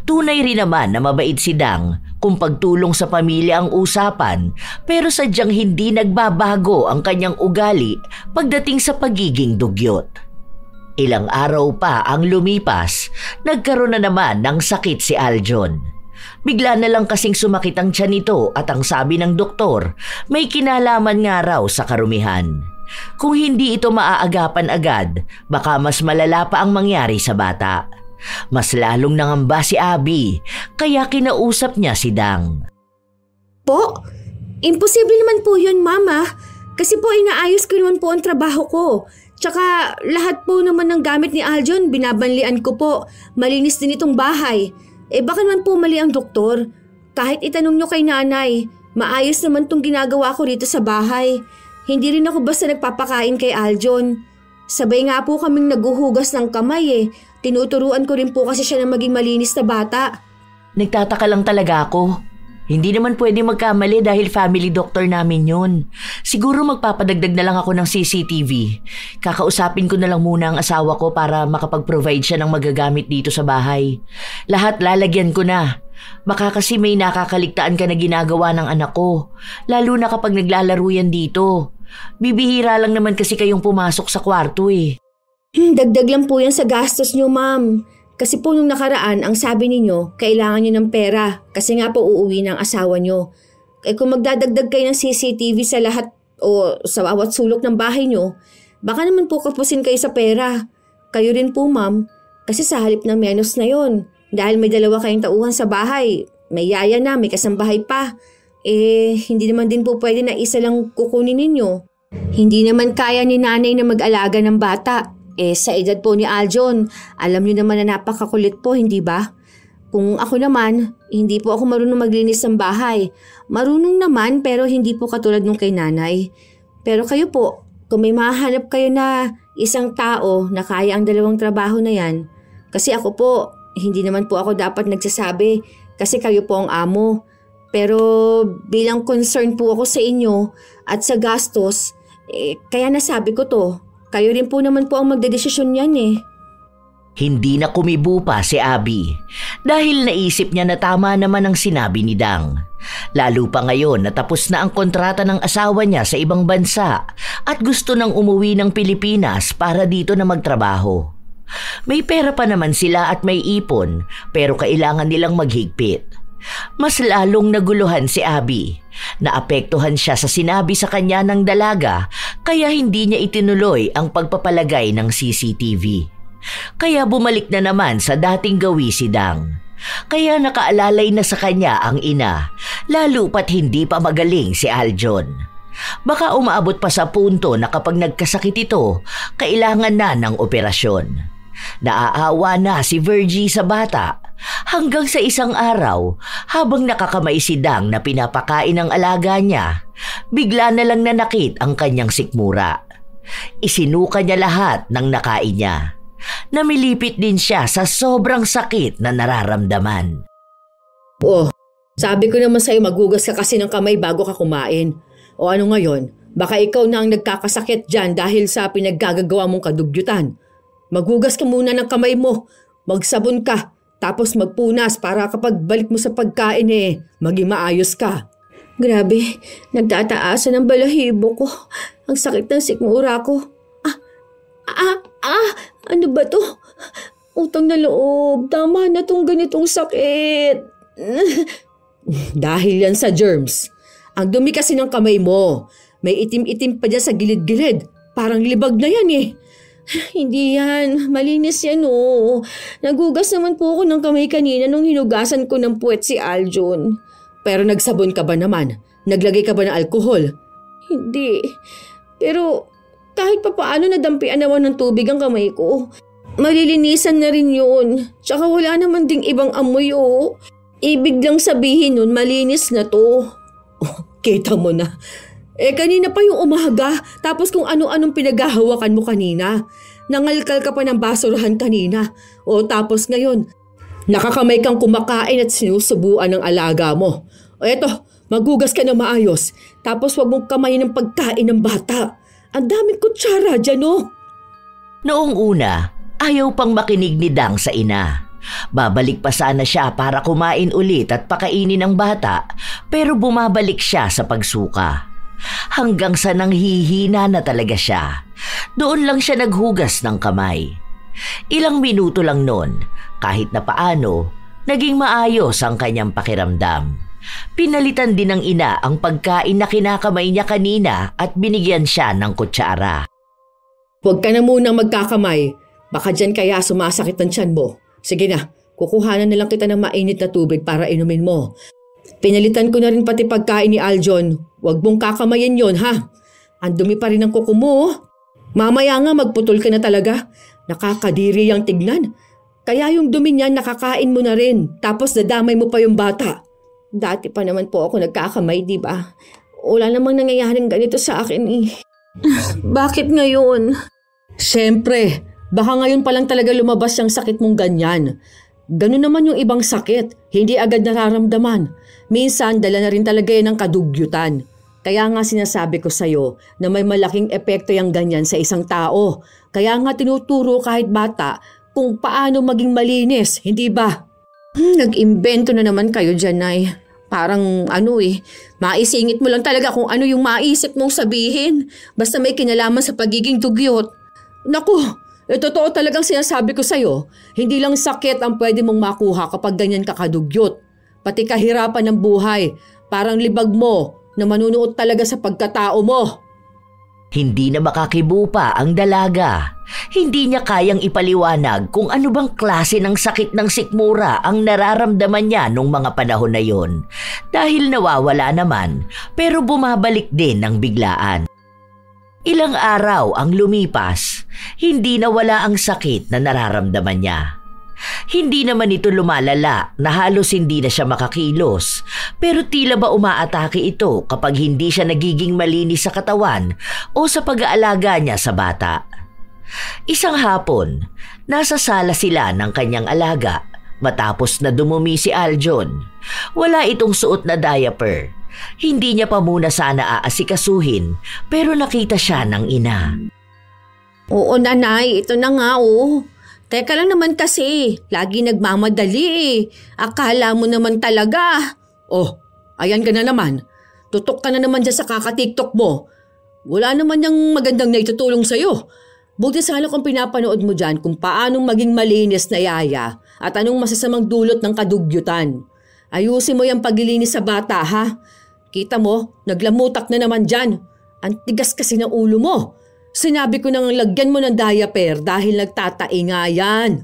Tunay rin naman na mabait si Dang kung pagtulong sa pamilya ang usapan pero sadyang hindi nagbabago ang kanyang ugali pagdating sa pagiging dugyot. Ilang araw pa ang lumipas, nagkaroon na naman ng sakit si Aljon. Bigla na lang kasing sumakit ang tiyan nito at ang sabi ng doktor, may kinalaman nga raw sa karumihan. Kung hindi ito maaagapan agad, baka mas malala pa ang mangyari sa bata. Mas lalong nangamba si Abby, kaya kinausap niya si Dang. Po? Imposible naman po yun, Mama. Kasi po inaayos ko naman po ang trabaho ko. Tsaka lahat po naman ng gamit ni Aljon, binabanlian ko po. Malinis din itong bahay. Baka naman po mali ang doktor. Kahit itanong nyo kay nanay, maayos naman tong ginagawa ko rito sa bahay. Hindi rin ako basta nagpapakain kay Aljon. Sabay nga po kaming naguhugas ng kamay Tinuturuan ko rin po kasi siya na maging malinis na bata. Nagtataka lang talaga ako. Hindi naman pwede magkamali dahil family doctor namin yun. Siguro magpapadagdag na lang ako ng CCTV. Kakausapin ko na lang muna ang asawa ko para makapag-provide siya ng magagamit dito sa bahay. Lahat lalagyan ko na. Baka kasi may nakakaligtaan ka na ginagawa ng anak ko. Lalo na kapag naglalaro yan dito. Bibihira lang naman kasi kayong pumasok sa kwarto Dagdag lang po yan sa gastos nyo, Ma'am. Kasi po nung nakaraan, ang sabi ninyo, kailangan nyo ng pera kasi nga po uuwi ng asawa nyo. Kung magdadagdag kayo ng CCTV sa lahat o sa bawat sulok ng bahay nyo, baka naman po kapusin kayo sa pera. Kayo rin po, Ma'am, kasi sa halip ng menos na yon. Dahil may dalawa kayong tauhan sa bahay, may yaya na, may kasambahay pa. Hindi naman din po pwede na isa lang kukunin ninyo. Hindi naman kaya ni nanay na mag-alaga ng bata. Sa edad po ni Aljon, alam niyo naman na napakakulit po, hindi ba? Kung ako naman, hindi po ako marunong maglinis ng bahay. Marunong naman pero hindi po katulad nung kay nanay. Pero kayo po, kung may mahanap kayo na isang tao na kaya ang dalawang trabaho na yan, kasi ako po, hindi naman po ako dapat nagsasabi kasi kayo po ang amo. Pero bilang concern po ako sa inyo at sa gastos, kaya nasabi ko to. Kayo rin po naman po ang magdedesisyon yan Hindi na kumibo pa si Abby dahil naisip niya na tama naman ang sinabi ni Dang. Lalo pa ngayon na tapos na ang kontrata ng asawa niya sa ibang bansa at gusto nang umuwi ng Pilipinas para dito na magtrabaho. May pera pa naman sila at may ipon pero kailangan nilang maghigpit. Mas lalong naguluhan si Abby. Naapektuhan siya sa sinabi sa kanya ng dalaga kaya hindi niya itinuloy ang pagpapalagay ng CCTV. Kaya bumalik na naman sa dating gawi si Dang. Kaya nakaalalay na sa kanya ang ina, lalo pat hindi pa magaling si Aljon. Baka umaabot pa sa punto na kapag nagkasakit ito, kailangan na ng operasyon. Naaawa na si Virgie sa bata Hanggang sa isang araw, habang nakakamay si Dang na pinapakain ng alaga niya, bigla na lang nanakit ang kanyang sikmura. Isinuka niya lahat ng nakain niya. Namilipit din siya sa sobrang sakit na nararamdaman. Oh, sabi ko naman sa'yo maghugas ka kasi ng kamay bago ka kumain. O ano ngayon, baka ikaw na ang nagkakasakit dyan dahil sa pinaggagawa mong kadugyutan. Maghugas ka muna ng kamay mo, magsabon ka, tapos magpunas para kapag balik mo sa pagkain maging maayos ka. Grabe, nagtataasan ang balahibo ko. Ang sakit ng sikmura ko. Ano ba to? Utang na loob, tama na tong ganitong sakit. Dahil yan sa germs. Ang dumi kasi ng kamay mo. May itim-itim pa dyan sa gilid-gilid. Parang libag na yan Hindi yan. Malinis yan Nagugas naman po ako ng kamay kanina nung hinugasan ko ng puwet si Aljon. Pero nagsabon ka ba naman? Naglagay ka ba ng alkohol? Hindi. Pero kahit pa paano nadampian naman ng tubig ang kamay ko. Malilinisan na rin yun. Tsaka wala naman ding ibang amoy Ibig lang sabihin nun malinis na to. Kita mo na. Kanina pa yung umaga, tapos kung ano-anong pinaghahawakan mo kanina. Nangalkal ka pa ng basurahan kanina. Tapos ngayon, nakakamay kang kumakain at sinusubuan ng alaga mo. Eto, maghugas ka na maayos. Tapos wag mong kamayin ng pagkain ng bata. Ang daming kutsara dyan, Noong una, ayaw pang makinig ni Dang sa ina. Babalik pa sana siya para kumain ulit at pakainin ang bata, pero bumabalik siya sa pagsuka. Hanggang sa nanghihina na talaga siya. Doon lang siya naghugas ng kamay. Ilang minuto lang noon, kahit na paano, naging maayos ang kanyang pakiramdam. Pinalitan din ng ina ang pagkain na kinakamay niya kanina at binigyan siya ng kutsara. Huwag ka na munang magkakamay. Baka dyan kaya sumasakit ang tiyan mo. Sige na, kukuhanan na lang kita ng mainit na tubig para inumin mo. Pinalitan ko na rin pati pagkain ni Aljon. Huwag mong kakamayin yon ha. Ang dumi pa rin ng kuko mo. Mamaya nga magputol ka na talaga. Nakakadiri ang tignan. Kaya yung dumi niya nakakain mo na rin. Tapos nadamay mo pa yung bata. Dati pa naman po ako nagkakamay, di ba? Wala namang nangyayaring ganito sa akin Bakit ngayon? Siyempre, baka ngayon pa lang talaga lumabas yung sakit mong ganyan. Ganun naman yung ibang sakit, hindi agad nararamdaman. Minsan, dala na rin talaga yan ng kadugyutan. Kaya nga sinasabi ko sa'yo na may malaking epekto yung ganyan sa isang tao. Kaya nga tinuturo kahit bata kung paano maging malinis, hindi ba? Nag-imbento na naman kayo dyan, Nay. Parang maisingit mo lang talaga kung ano yung maisip mong sabihin. Basta may kinalaman sa pagiging dugyot. Naku, totoo talagang sinasabi ko sa'yo. Hindi lang sakit ang pwede mong makuha kapag ganyan kakadugyot. Pati kahirapan ng buhay, parang libag mo na manunuot talaga sa pagkatao mo. Hindi na makakibo pa ang dalaga. Hindi niya kayang ipaliwanag kung ano bang klase ng sakit ng sikmura ang nararamdaman niya nung mga panahon na yon. Dahil nawawala naman, pero bumabalik din ng biglaan. Ilang araw ang lumipas, hindi nawala ang sakit na nararamdaman niya. Hindi naman ito lumalala na halos hindi na siya makakilos, pero tila ba umaatake ito kapag hindi siya nagiging malinis sa katawan o sa pag-aalaga niya sa bata. Isang hapon, nasa sala sila ng kanyang alaga matapos na dumumi si Aljon. Wala itong suot na diaper. Hindi niya pa muna sana aasikasuhin pero nakita siya ng ina. Oo, nanay, ito na nga Teka lang naman kasi, lagi nagmamadali Akala mo naman talaga. Oh, ayan ka na naman. Tutok ka na naman dyan sa kaka-TikTok mo. Wala naman yung magandang naitutulong sa'yo. Buti sana kung pinapanood mo dyan kung paanong maging malinis na yaya at anong masasamang dulot ng kadugyutan. Ayusin mo yung paglilinis sa bata, ha? Kita mo, naglamutak na naman dyan. Ang tigas kasi ng ulo mo. Sinabi ko nang lagyan mo ng diaper dahil nagtatai nga yan.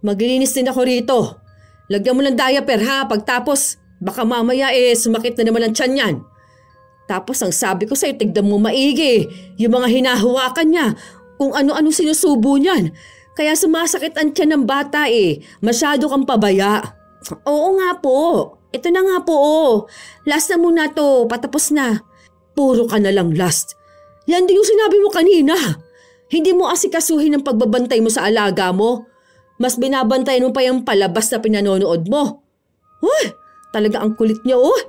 Maglilinis din ako rito. Lagyan mo ng diaper ha, pagtapos baka mamaya sumakit na naman ang tiyan yan. Tapos ang sabi ko sa'yo, tignan mo maigi. Yung mga hinahawakan niya, kung ano-ano sinusubo niyan. Kaya sumasakit ang tiyan ng bata eh. Masyado kang pabaya. Oo nga po. Ito na nga po oh. Last na muna to, patapos na. Puro ka na lang last. Yan din yung sinabi mo kanina. Hindi mo asikasuhin ang pagbabantay mo sa alaga mo. Mas binabantayan mo pa yung palabas na pinanonood mo. Uy, talaga ang kulit niya oh.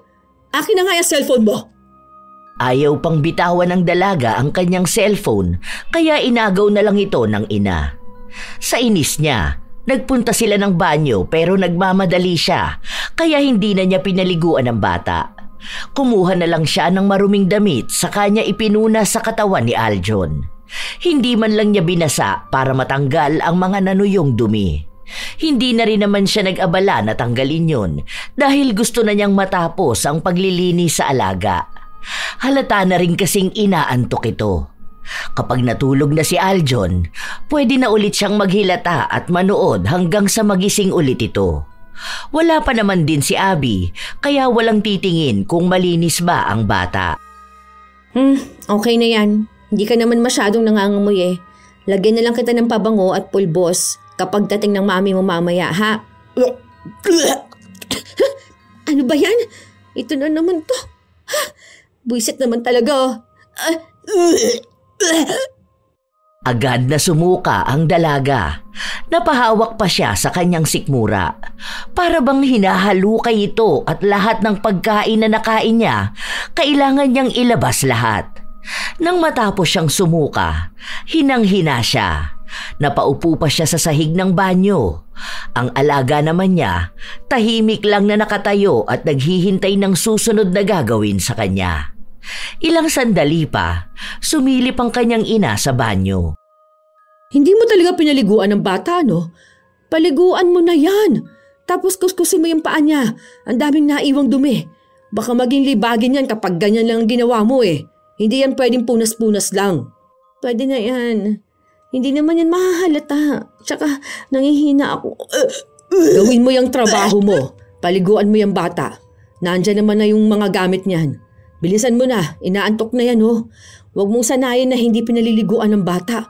Akin na nga yung cellphone mo. Ayaw pang bitawan ng dalaga ang kanyang cellphone kaya inagaw na lang ito ng ina. Sa inis niya, nagpunta sila ng banyo pero nagmamadali siya kaya hindi na niya pinaliguan ang bata. Kumuha na lang siya ng maruming damit sa kanya ipinuna sa katawan ni Aljon. Hindi man lang niya binasa para matanggal ang mga nanuyong dumi. Hindi na rin naman siya nag-abala na tanggalin yun dahil gusto na niyang matapos ang paglilinis sa alaga. Halata na rin kasing inaantok ito. Kapag natulog na si Aljon, pwede na ulit siyang maghilata at manood hanggang sa magising ulit ito. Wala pa naman din si Abby kaya walang titingin kung malinis ba ang bata. Okay na yan. Hindi ka naman masyadong nangangamoy eh. Lagyan na lang kita ng pabango at pulbos kapag dating ng mami mo mamaya, ha? Ano ba yan? Ito na naman to. Buisit naman talaga. Agad na sumuka ang dalaga. Napahawak pa siya sa kanyang sikmura. Para bang hinahalukay ito at lahat ng pagkain na nakain niya, kailangan niyang ilabas lahat. Nang matapos siyang sumuka, hinang-hina siya. Napaupo pa siya sa sahig ng banyo. Ang alaga naman niya, tahimik lang na nakatayo at naghihintay ng susunod na gagawin sa kanya. Ilang sandali pa, sumilip ang kanyang ina sa banyo. Hindi mo talaga pinaliguan ng bata, no? Paliguan mo na yan. Tapos kuskusin mo yung paa niya. Ang daming naiwang dumi. Baka maging libagin yan kapag ganyan lang ang ginawa mo eh. Hindi yan pwedeng punas-punas lang. Pwede na yan. Hindi naman yan mahahalata. Tsaka nangihina ako. Gawin mo yung trabaho mo. Paliguan mo yung bata. Nandyan naman na yung mga gamit niyan. Bilisan mo na, inaantok na yan oh. Huwag mong sanayin na hindi pinaliliguan ng bata.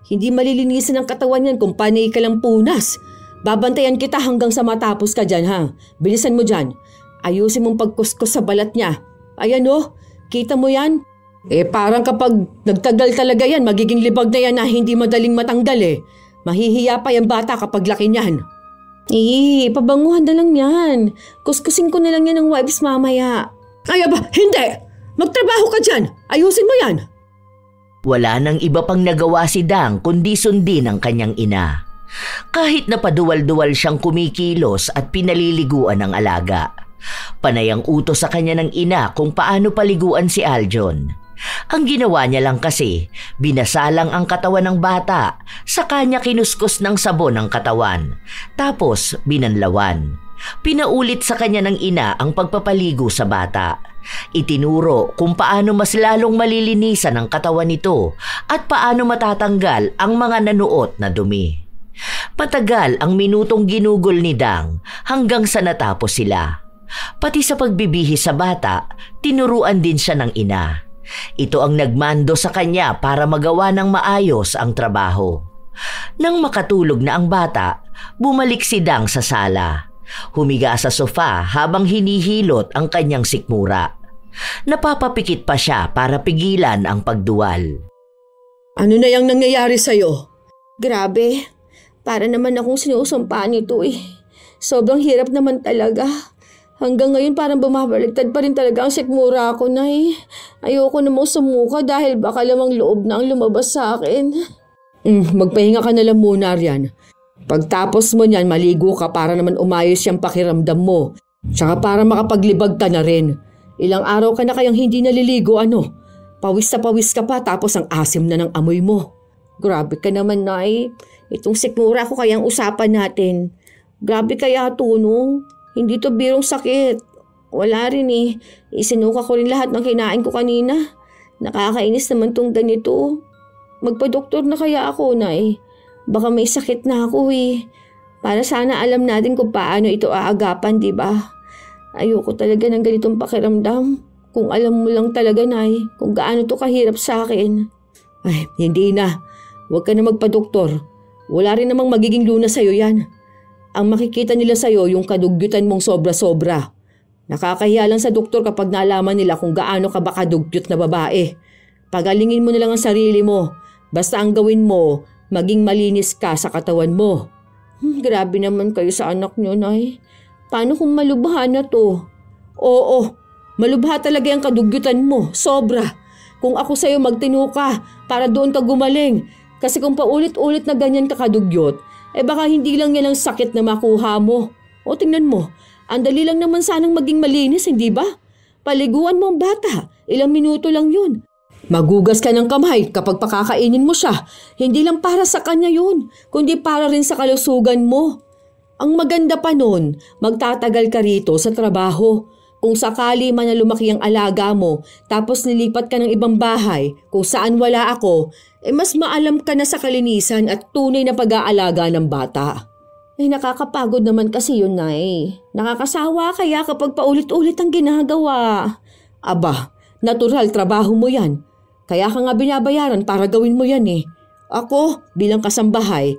Hindi malilinisan ang katawan yan kung panay ka lang punas. Babantayan kita hanggang sa matapos ka dyan ha. Bilisan mo dyan. Ayusin mong pagkuskus sa balat niya. Ayan oh, kita mo yan? Parang kapag nagtagal talaga yan, magiging libag na yan na hindi madaling matanggal eh. Mahihiya pa yung bata kapag laki niyan. Pabanguhan na lang yan. Kuskusin ko na lang yan ng wipes mamaya. Ay aba, hindi! Magtrabaho ka dyan! Ayusin mo yan! Wala nang iba pang nagawa si Dang kundi sundin ang kanyang ina. Kahit na paduwal-duwal siyang kumikilos at pinaliliguan ng alaga. Panay ang utos sa kanya ng ina kung paano paliguan si Aljon. Ang ginawa niya lang kasi, binasalang ang katawan ng bata, sa kanya kinuskus ng sabon ang katawan, tapos binanlawan. Pinaulit sa kanya ng ina ang pagpapaligo sa bata. Itinuro kung paano mas lalong malilinisan ang katawan nito at paano matatanggal ang mga nanuot na dumi. Patagal ang minutong ginugol ni Dang hanggang sa natapos sila. Pati sa pagbibihis sa bata, tinuruan din siya ng ina. Ito ang nagmando sa kanya para magawa ng maayos ang trabaho. Nang makatulog na ang bata, bumalik si Dang sa sala. Humiga sa sofa habang hinihilot ang kanyang sikmura. Napapapikit pa siya para pigilan ang pagduwal. Ano na yung nangyayari sa'yo? Grabe, para naman akong sinusumpa nito eh. Sobrang hirap naman talaga. Hanggang ngayon parang bumabaliktad pa rin talaga ang sikmura ko na eh. Ayoko namang sumuka dahil baka lamang loob na ang lumabas sa akin. Magpahinga ka na lang muna riyan. Pagtapos mo niyan, maligo ka para naman umayos yung pakiramdam mo. Tsaka para makapaglibag ka na rin. Ilang araw ka na kayang hindi naliligo ano. Pawis na pawis ka pa tapos ang asim na ng amoy mo. Grabe ka naman, Nay. Itong sikmura ko kayang usapan natin. Grabe kaya ito, no? Hindi to birong sakit. Wala rin eh. Isinuka ko rin lahat ng kinain ko kanina. Nakakainis naman tong ganito. Magpa-doktor na kaya ako, Nay. Baka may sakit na ako eh. Para sana alam natin kung paano ito aagapan, di ba? Ayoko talaga ng ganitong pakiramdam. Kung alam mo lang talaga, Nay, kung gaano to kahirap sa akin. Ay, hindi na. Huwag ka na magpa-doktor. Wala rin namang magiging lunas sa'yo yan. Ang makikita nila sa'yo yung kadugyutan mong sobra-sobra. Nakakahiya lang sa doktor kapag nalaman nila kung gaano ka ba kadugyot na babae. Pagalingin mo na lang ang sarili mo. Basta ang gawin mo, maging malinis ka sa katawan mo. Grabe naman kayo sa anak niyo, Nay. Paano kung malubha na to? Oo, malubha talaga ang kadugyutan mo. Sobra. Kung ako sa'yo magtino ka para doon ka gumaling. Kasi kung paulit-ulit na ganyan ka kadugyot, baka hindi lang yan ang sakit na makuha mo. O tingnan mo, ang dali lang naman sanang maging malinis, hindi ba? Paliguan mo ang bata, ilang minuto lang yun. Magugas ka ng kamay kapag pakakainin mo siya. Hindi lang para sa kanya yun, kundi para rin sa kalusugan mo. Ang maganda pa nun, magtatagal ka rito sa trabaho. Kung sakali man na lumaki ang alaga mo, tapos nilipat ka ng ibang bahay kung saan wala ako, mas maalam ka na sa kalinisan at tunay na pag-aalaga ng bata. Nakakapagod naman kasi yun, Nay. Nakakasawa kaya kapag paulit-ulit ang ginagawa. Aba, natural trabaho mo yan. Kaya ka nga binabayaran para gawin mo yan eh. Ako, bilang kasambahay,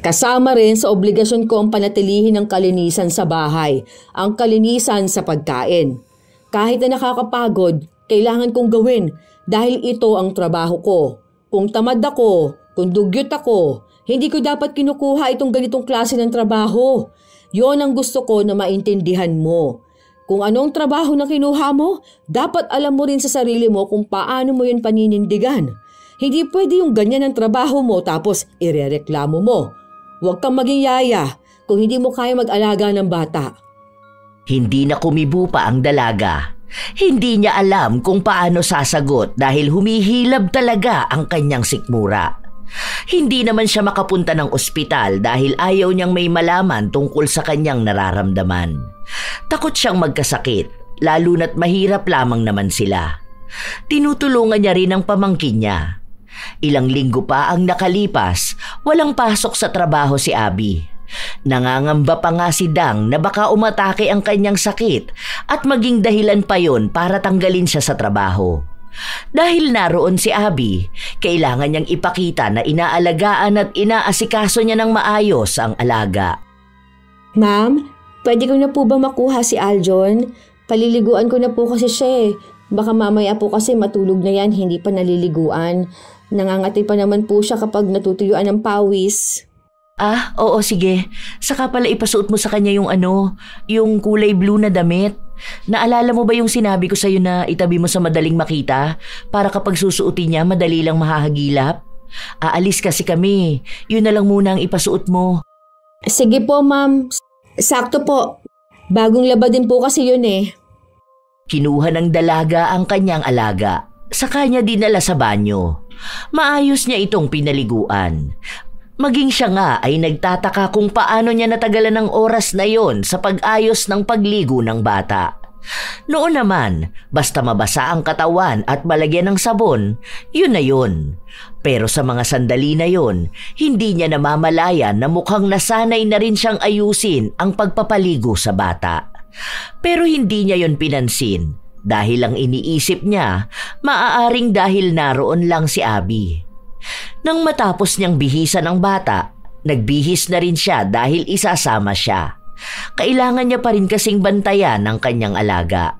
kasama rin sa obligasyon ko ang panatilihin ng kalinisan sa bahay, ang kalinisan sa pagkain. Kahit na nakakapagod, kailangan kong gawin dahil ito ang trabaho ko. Kung tamad ako, kung dugyot ako, hindi ko dapat kinukuha itong ganitong klase ng trabaho. Yon ang gusto ko na maintindihan mo. Kung anong trabaho na kinuha mo, dapat alam mo rin sa sarili mo kung paano mo yun paninindigan. Hindi pwede yung ganyan ang trabaho mo tapos irereklamo mo. Huwag kang maging yaya kung hindi mo kaya mag-alaga ng bata. Hindi na kumibo pa ang dalaga. Hindi niya alam kung paano sasagot dahil humihilab talaga ang kanyang sikmura. Hindi naman siya makapunta ng ospital dahil ayaw niyang may malaman tungkol sa kanyang nararamdaman. Takot siyang magkasakit, lalo na't mahirap lamang naman sila. Tinutulungan niya rin ang pamangkin niya. Ilang linggo pa ang nakalipas, walang pasok sa trabaho si Abby. Nangangamba pa nga si Dang na baka umatake ang kanyang sakit at maging dahilan pa yon para tanggalin siya sa trabaho. Dahil naroon si Abby, kailangan niyang ipakita na inaalagaan at inaasikaso niya ng maayos ang alaga. Ma'am, pwede ko na po ba makuha si Aljon? Paliliguan ko na po kasi siya eh. Baka mamaya po kasi matulog na yan, hindi pa naliliguan. Nangangati pa naman po siya kapag natutuyuan ng pawis. Ah, oo sige. Saka pala ipasuot mo sa kanya yung kulay blue na damit. Naalala mo ba yung sinabi ko sa'yo na itabi mo sa madaling makita para kapag susuotin niya madali lang mahahagilap? Aalis kasi kami. Yun na lang muna ang ipasuot mo. Sige po, ma'am. Sakto po. Bagong laba din po kasi yun eh. Kinuha ng dalaga ang kanyang alaga. Sa kanya dinala sa banyo. Maayos niya itong pinaliguan. Maging siya nga ay nagtataka kung paano niya natagalan ng oras na yon sa pag-ayos ng pagligo ng bata. Noon naman, basta mabasa ang katawan at malagyan ng sabon, yun na yun. Pero sa mga sandali na yon, hindi niya namamalayan na mukhang nasanay na rin siyang ayusin ang pagpapaligo sa bata. Pero hindi niya yon pinansin dahil ang iniisip niya, maaaring dahil naroon lang si Abby. Nang matapos niyang bihisan ang bata, nagbihis na rin siya dahil isasama siya. Kailangan niya pa rin kasing bantayan ng kanyang alaga.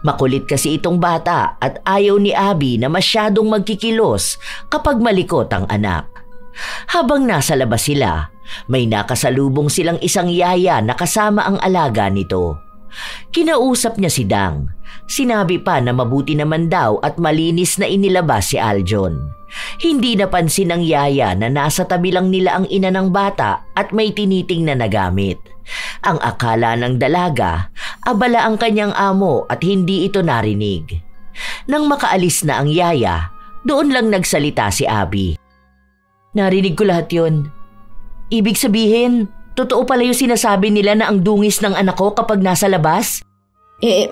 Makulit kasi itong bata at ayaw ni Abby na masyadong magkikilos kapag malikot ang anak. Habang nasa labas sila, may nakasalubong silang isang yaya na kasama ang alaga nito. Kinausap niya si Dang. Sinabi pa na mabuti naman daw at malinis na inilabas si Aljon. Hindi napansin ng yaya na nasa tabi lang nila ang ina ng bata at may tinitingnan na gamit. Ang akala ng dalaga, abala ang kanyang amo at hindi ito narinig. Nang makaalis na ang yaya, doon lang nagsalita si Abby. Narinig ko lahat yon. Ibig sabihin, totoo pala yung sinasabi nila na ang dungis ng anak ko kapag nasa labas?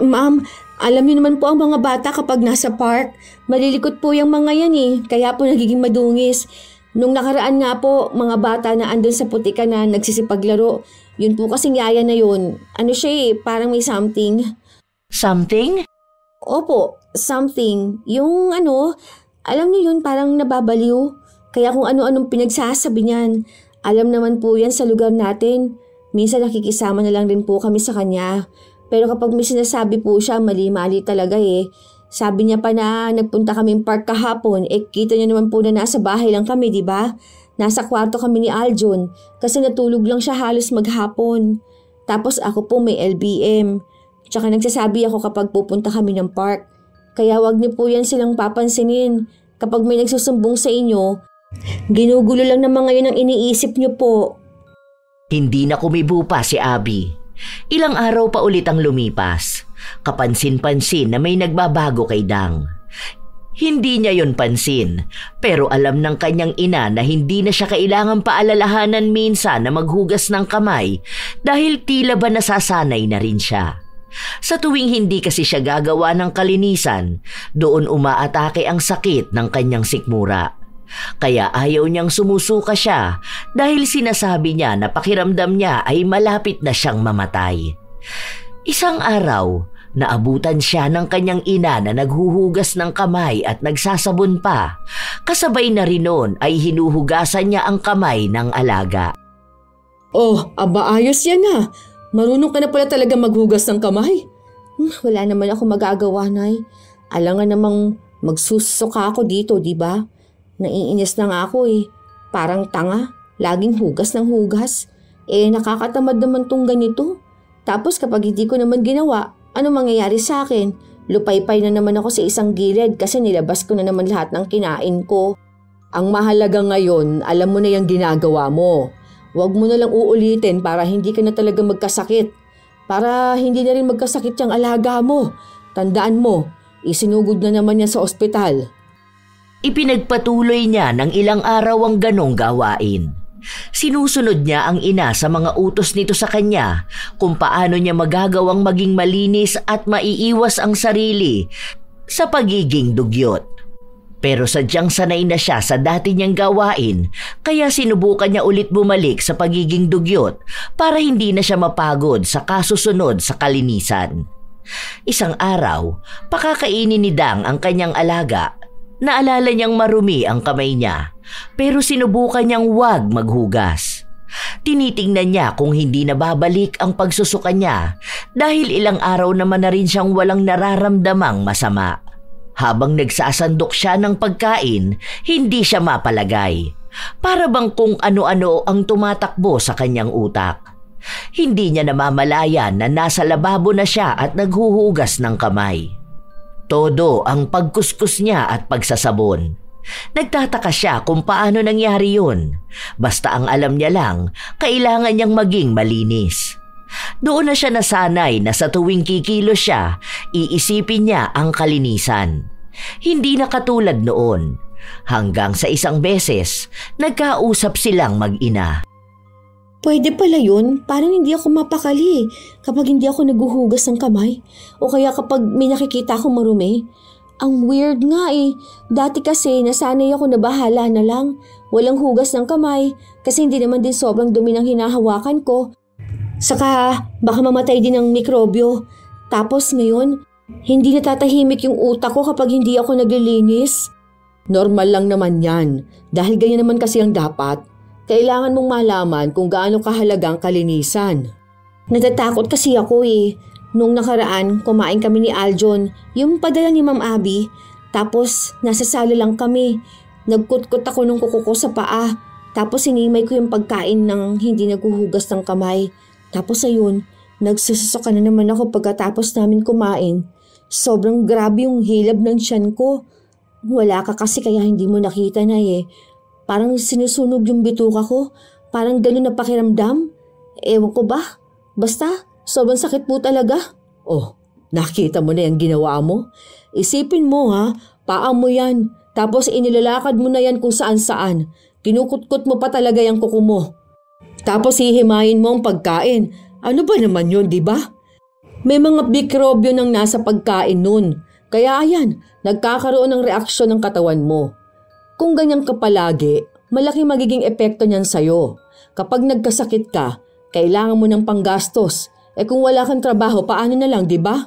Ma'am, alam niyo naman po ang mga bata kapag nasa park. Malilikot po yung mga yan eh, kaya po nagiging madungis. Nung nakaraan nga po, mga bata na andun sa putika na nagsisipaglaro, yun po kasing yaya na yun. Ano siya eh, parang may something. Something? Opo, something. Yung alam niyo yun, parang nababaliw. Kaya kung ano-anong pinagsasabi niyan, alam naman po yan sa lugar natin. Minsan nakikisama na lang rin po kami sa kanya. Pero kapag may sinasabi po siya, mali-mali talaga eh. Sabi niya pa na nagpunta kaming park kahapon, kita niyo naman po na nasa bahay lang kami, di ba? Nasa kwarto kami ni Aljon kasi natulog lang siya halos maghapon. Tapos ako po may LBM. Tsaka nagsasabi ako kapag pupunta kami ng park. Kaya wag niyo po yan silang papansinin. Kapag may nagsusumbong sa inyo, ginugulo lang naman ngayon ang iniisip niyo po. Hindi na kumibo pa si Abby. Ilang araw pa ulit ang lumipas. Kapansin-pansin na may nagbabago kay Dang. Hindi niya yon pansin, pero alam ng kanyang ina na hindi na siya kailangang paalalahanan minsan na maghugas ng kamay dahil tila ba nasasanay na rin siya. Sa tuwing hindi kasi siya gagawa ng kalinisan, doon umaatake ang sakit ng kanyang sikmura. Kaya ayaw niyang sumusuka siya dahil sinasabi niya na pakiramdam niya ay malapit na siyang mamatay. Isang araw, naabutan siya ng kanyang ina na naghuhugas ng kamay at nagsasabon pa. Kasabay na rin noon ay hinuhugasan niya ang kamay ng alaga. Oh, aba ayos yan ha. Marunong ka na pala talaga maghugas ng kamay. Wala naman ako magagawa, Nay. Alangan namang magsusuka ako dito, di ba? Naiinis na nga ako eh. Parang tanga. Laging hugas ng hugas. Nakakatamad naman tong ganito. Tapos kapag hindi ko naman ginawa, ano mangyayari sa akin? Lupaypay na naman ako sa isang gilid kasi nilabas ko na naman lahat ng kinain ko. Ang mahalaga ngayon, alam mo na yung ginagawa mo. Huwag mo na lang uulitin para hindi ka na talaga magkasakit. Para hindi na rin magkasakit yung alaga mo. Tandaan mo, isinugod na naman yan sa ospital. Ipinagpatuloy niya ng ilang araw ang ganong gawain. Sinusunod niya ang ina sa mga utos nito sa kanya kung paano niya magagawang maging malinis at maiiwas ang sarili sa pagiging dugyot. Pero sadyang sanay na siya sa dati niyang gawain kaya sinubukan niya ulit bumalik sa pagiging dugyot para hindi na siya mapagod sa kasusunod sa kalinisan. Isang araw, pakakainin ni Dang ang kanyang alaga. Naalala niyang marumi ang kamay niya pero sinubukan niyang wag maghugas. Tinitingnan niya kung hindi na babalik ang pagsusuka niya dahil ilang araw naman na rin siyang walang nararamdamang masama. Habang nagsasandok siya ng pagkain, hindi siya mapalagay. Para bang kung ano-ano ang tumatakbo sa kanyang utak. Hindi niya namamalayan na nasa lababo na siya at naghuhugas ng kamay. Todo ang pagkuskus niya at pagsasabon. Nagtataka siya kung paano nangyari yun. Basta ang alam niya lang, kailangan niyang maging malinis. Doon na siya nasanay na sa tuwing kikilos siya, iisipin niya ang kalinisan. Hindi na katulad noon. Hanggang sa isang beses, nagkausap silang mag-ina. Pwede pala yun. Parang hindi ako mapakali kapag hindi ako naguhugas ng kamay. O kaya kapag may nakikita akong marumi. Ang weird nga eh. Dati kasi nasanay ako na bahala na lang. Walang hugas ng kamay kasi hindi naman din sobrang dumi ng hinahawakan ko. Saka baka mamatay din ng mikrobyo. Tapos ngayon, hindi natatahimik yung utak ko kapag hindi ako naglilinis. Normal lang naman yan. Dahil ganyan naman kasi ang dapat. Kailangan mong malaman kung gaano kahalaga ang kalinisan. Natatakot kasi ako eh. Nung nakaraan, kumain kami ni Aljon, yung padala ni Ma'am Abby. Tapos nasa sala lang kami. Nagkutkot ako ng kuko ko sa paa. Tapos sinimay ko yung pagkain ng hindi naguhugas ng kamay. Tapos ayun, nagsusuka na naman ako pagkatapos namin kumain. Sobrang grabe yung hilab ng tiyan ko. Wala ka kasi kaya hindi mo nakita na eh. Parang sinusunog yung bituka ko. Parang ganun na pakiramdam. Ewan ko ba? Basta, sobrang sakit po talaga. Oh, nakita mo na yung ginawa mo? Isipin mo ha, paa mo yan. Tapos inilalakad mo na yan kung saan-saan. Kinukutkot mo pa talaga yung kuko mo. Tapos hihimayin mo ang pagkain. Ano ba naman yun, di ba? May mga mikrobyo nang nasa pagkain nun. Kaya ayan, nagkakaroon ng reaksyon ng katawan mo. Kung ganyan ka palagi, malaki magiging epekto niyan sa'yo. Kapag nagkasakit ka, kailangan mo ng panggastos. Kung wala kang trabaho, paano na lang, di ba?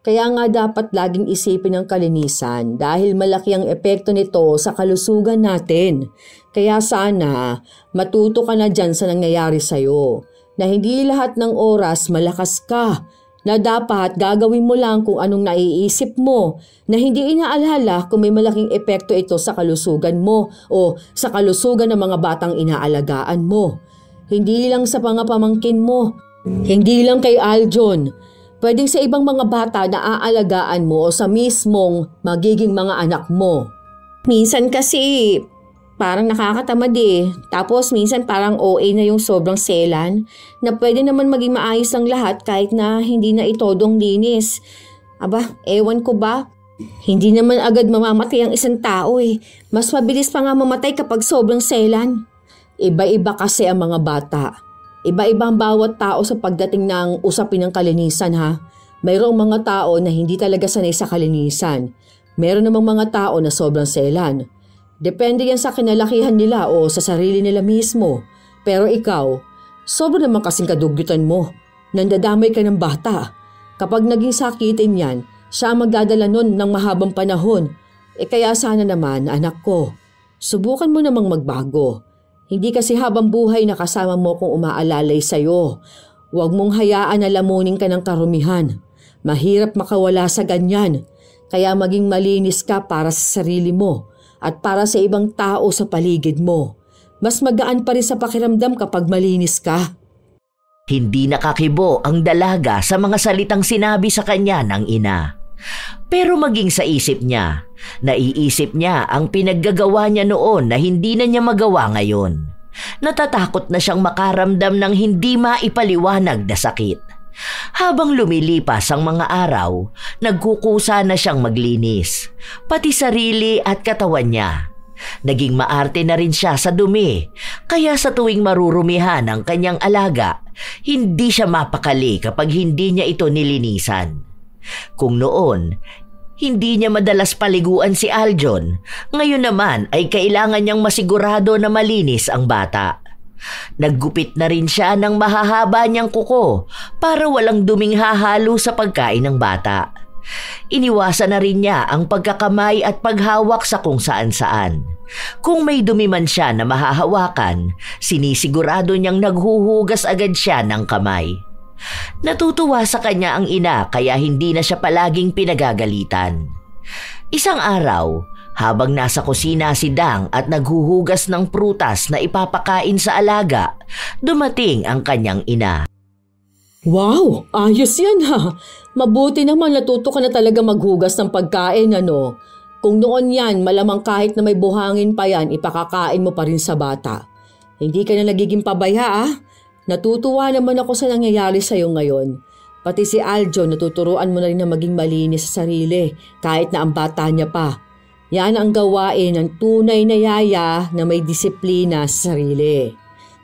Kaya nga dapat laging isipin ang kalinisan dahil malaki ang epekto nito sa kalusugan natin. Kaya sana matuto ka na dyan sa nangyayari sa'yo na hindi lahat ng oras malakas ka, na dapat gagawin mo lang kung anong naiisip mo, na hindi inaalala kung may malaking epekto ito sa kalusugan mo o sa kalusugan ng mga batang inaalagaan mo. Hindi lang sa mga pamangkin mo, hindi lang kay Aljon, pwedeng sa ibang mga bata na aalagaan mo o sa mismong magiging mga anak mo. Minsan kasi parang nakakatamad eh. Tapos minsan parang OA na yung sobrang selan na pwede naman maging maayos ang lahat kahit na hindi na itodong linis. Aba, ewan ko ba? Hindi naman agad mamamatay ang isang tao eh. Mas mabilis pa nga mamatay kapag sobrang selan. Iba-iba kasi ang mga bata. Iba-iba ang bawat tao sa pagdating ng usapin ng kalinisan ha. Mayroong mga tao na hindi talaga sanay sa kalinisan. Meron namang mga tao na sobrang selan. Depende yan sa kinalakihan nila o sa sarili nila mismo. Pero ikaw, sobrang naman kasing kadugyutan mo. Nandadamay ka ng bata. Kapag naging sakitin yan, siya ang magdadala nun ng mahabang panahon. Kaya sana naman, anak ko, subukan mo namang magbago. Hindi kasi habang buhay na kasama mo kung umaalalay sa'yo. Huwag mong hayaan na lamunin ka ng karumihan. Mahirap makawala sa ganyan. Kaya maging malinis ka para sa sarili mo at para sa ibang tao sa paligid mo. Mas magaan pa rin sa pakiramdam kapag malinis ka. Hindi nakakibo ang dalaga sa mga salitang sinabi sa kanya ng ina. Pero maging sa isip niya, naiisip niya ang pinaggagawa niya noon na hindi na niya magawa ngayon. Natatakot na siyang makaramdam ng hindi maipaliwanag na sakit. Habang lumilipas ang mga araw, nagkukusa na siyang maglinis, pati sarili at katawan niya. Naging maarte na rin siya sa dumi, kaya sa tuwing marurumihan ang kanyang alaga, hindi siya mapakali kapag hindi niya ito nilinisan. Kung noon, hindi niya madalas paliguan si Aljon, ngayon naman ay kailangan niyang masigurado na malinis ang bata. Naggupit na rin siya ng mahahaba niyang kuko para walang duming hahalo sa pagkain ng bata. Iniwasan na rin niya ang pagkakamay at paghawak sa kung saan-saan. Kung may dumi man siya na mahahawakan, sinisigurado niyang naghuhugas agad siya ng kamay. Natutuwa sa kanya ang ina kaya hindi na siya palaging pinagagalitan. Isang araw, habang nasa kusina si Dang at naghuhugas ng prutas na ipapakain sa alaga, dumating ang kanyang ina. Wow, ayos yan ha. Mabuti naman natuto ka na talaga maghugas ng pagkain ano. Kung noon yan, malamang kahit na may buhangin pa yan, ipakakain mo pa rin sa bata. Hindi ka na nagiging pabaya ah. Natutuwa naman ako sa nangyayari sa'yo ngayon. Pati si Aljon natuturuan mo na rin na maging malinis sa sarili kahit na ang bata niya pa. Yan ang gawain ng tunay na yaya na may disiplina sa sarili.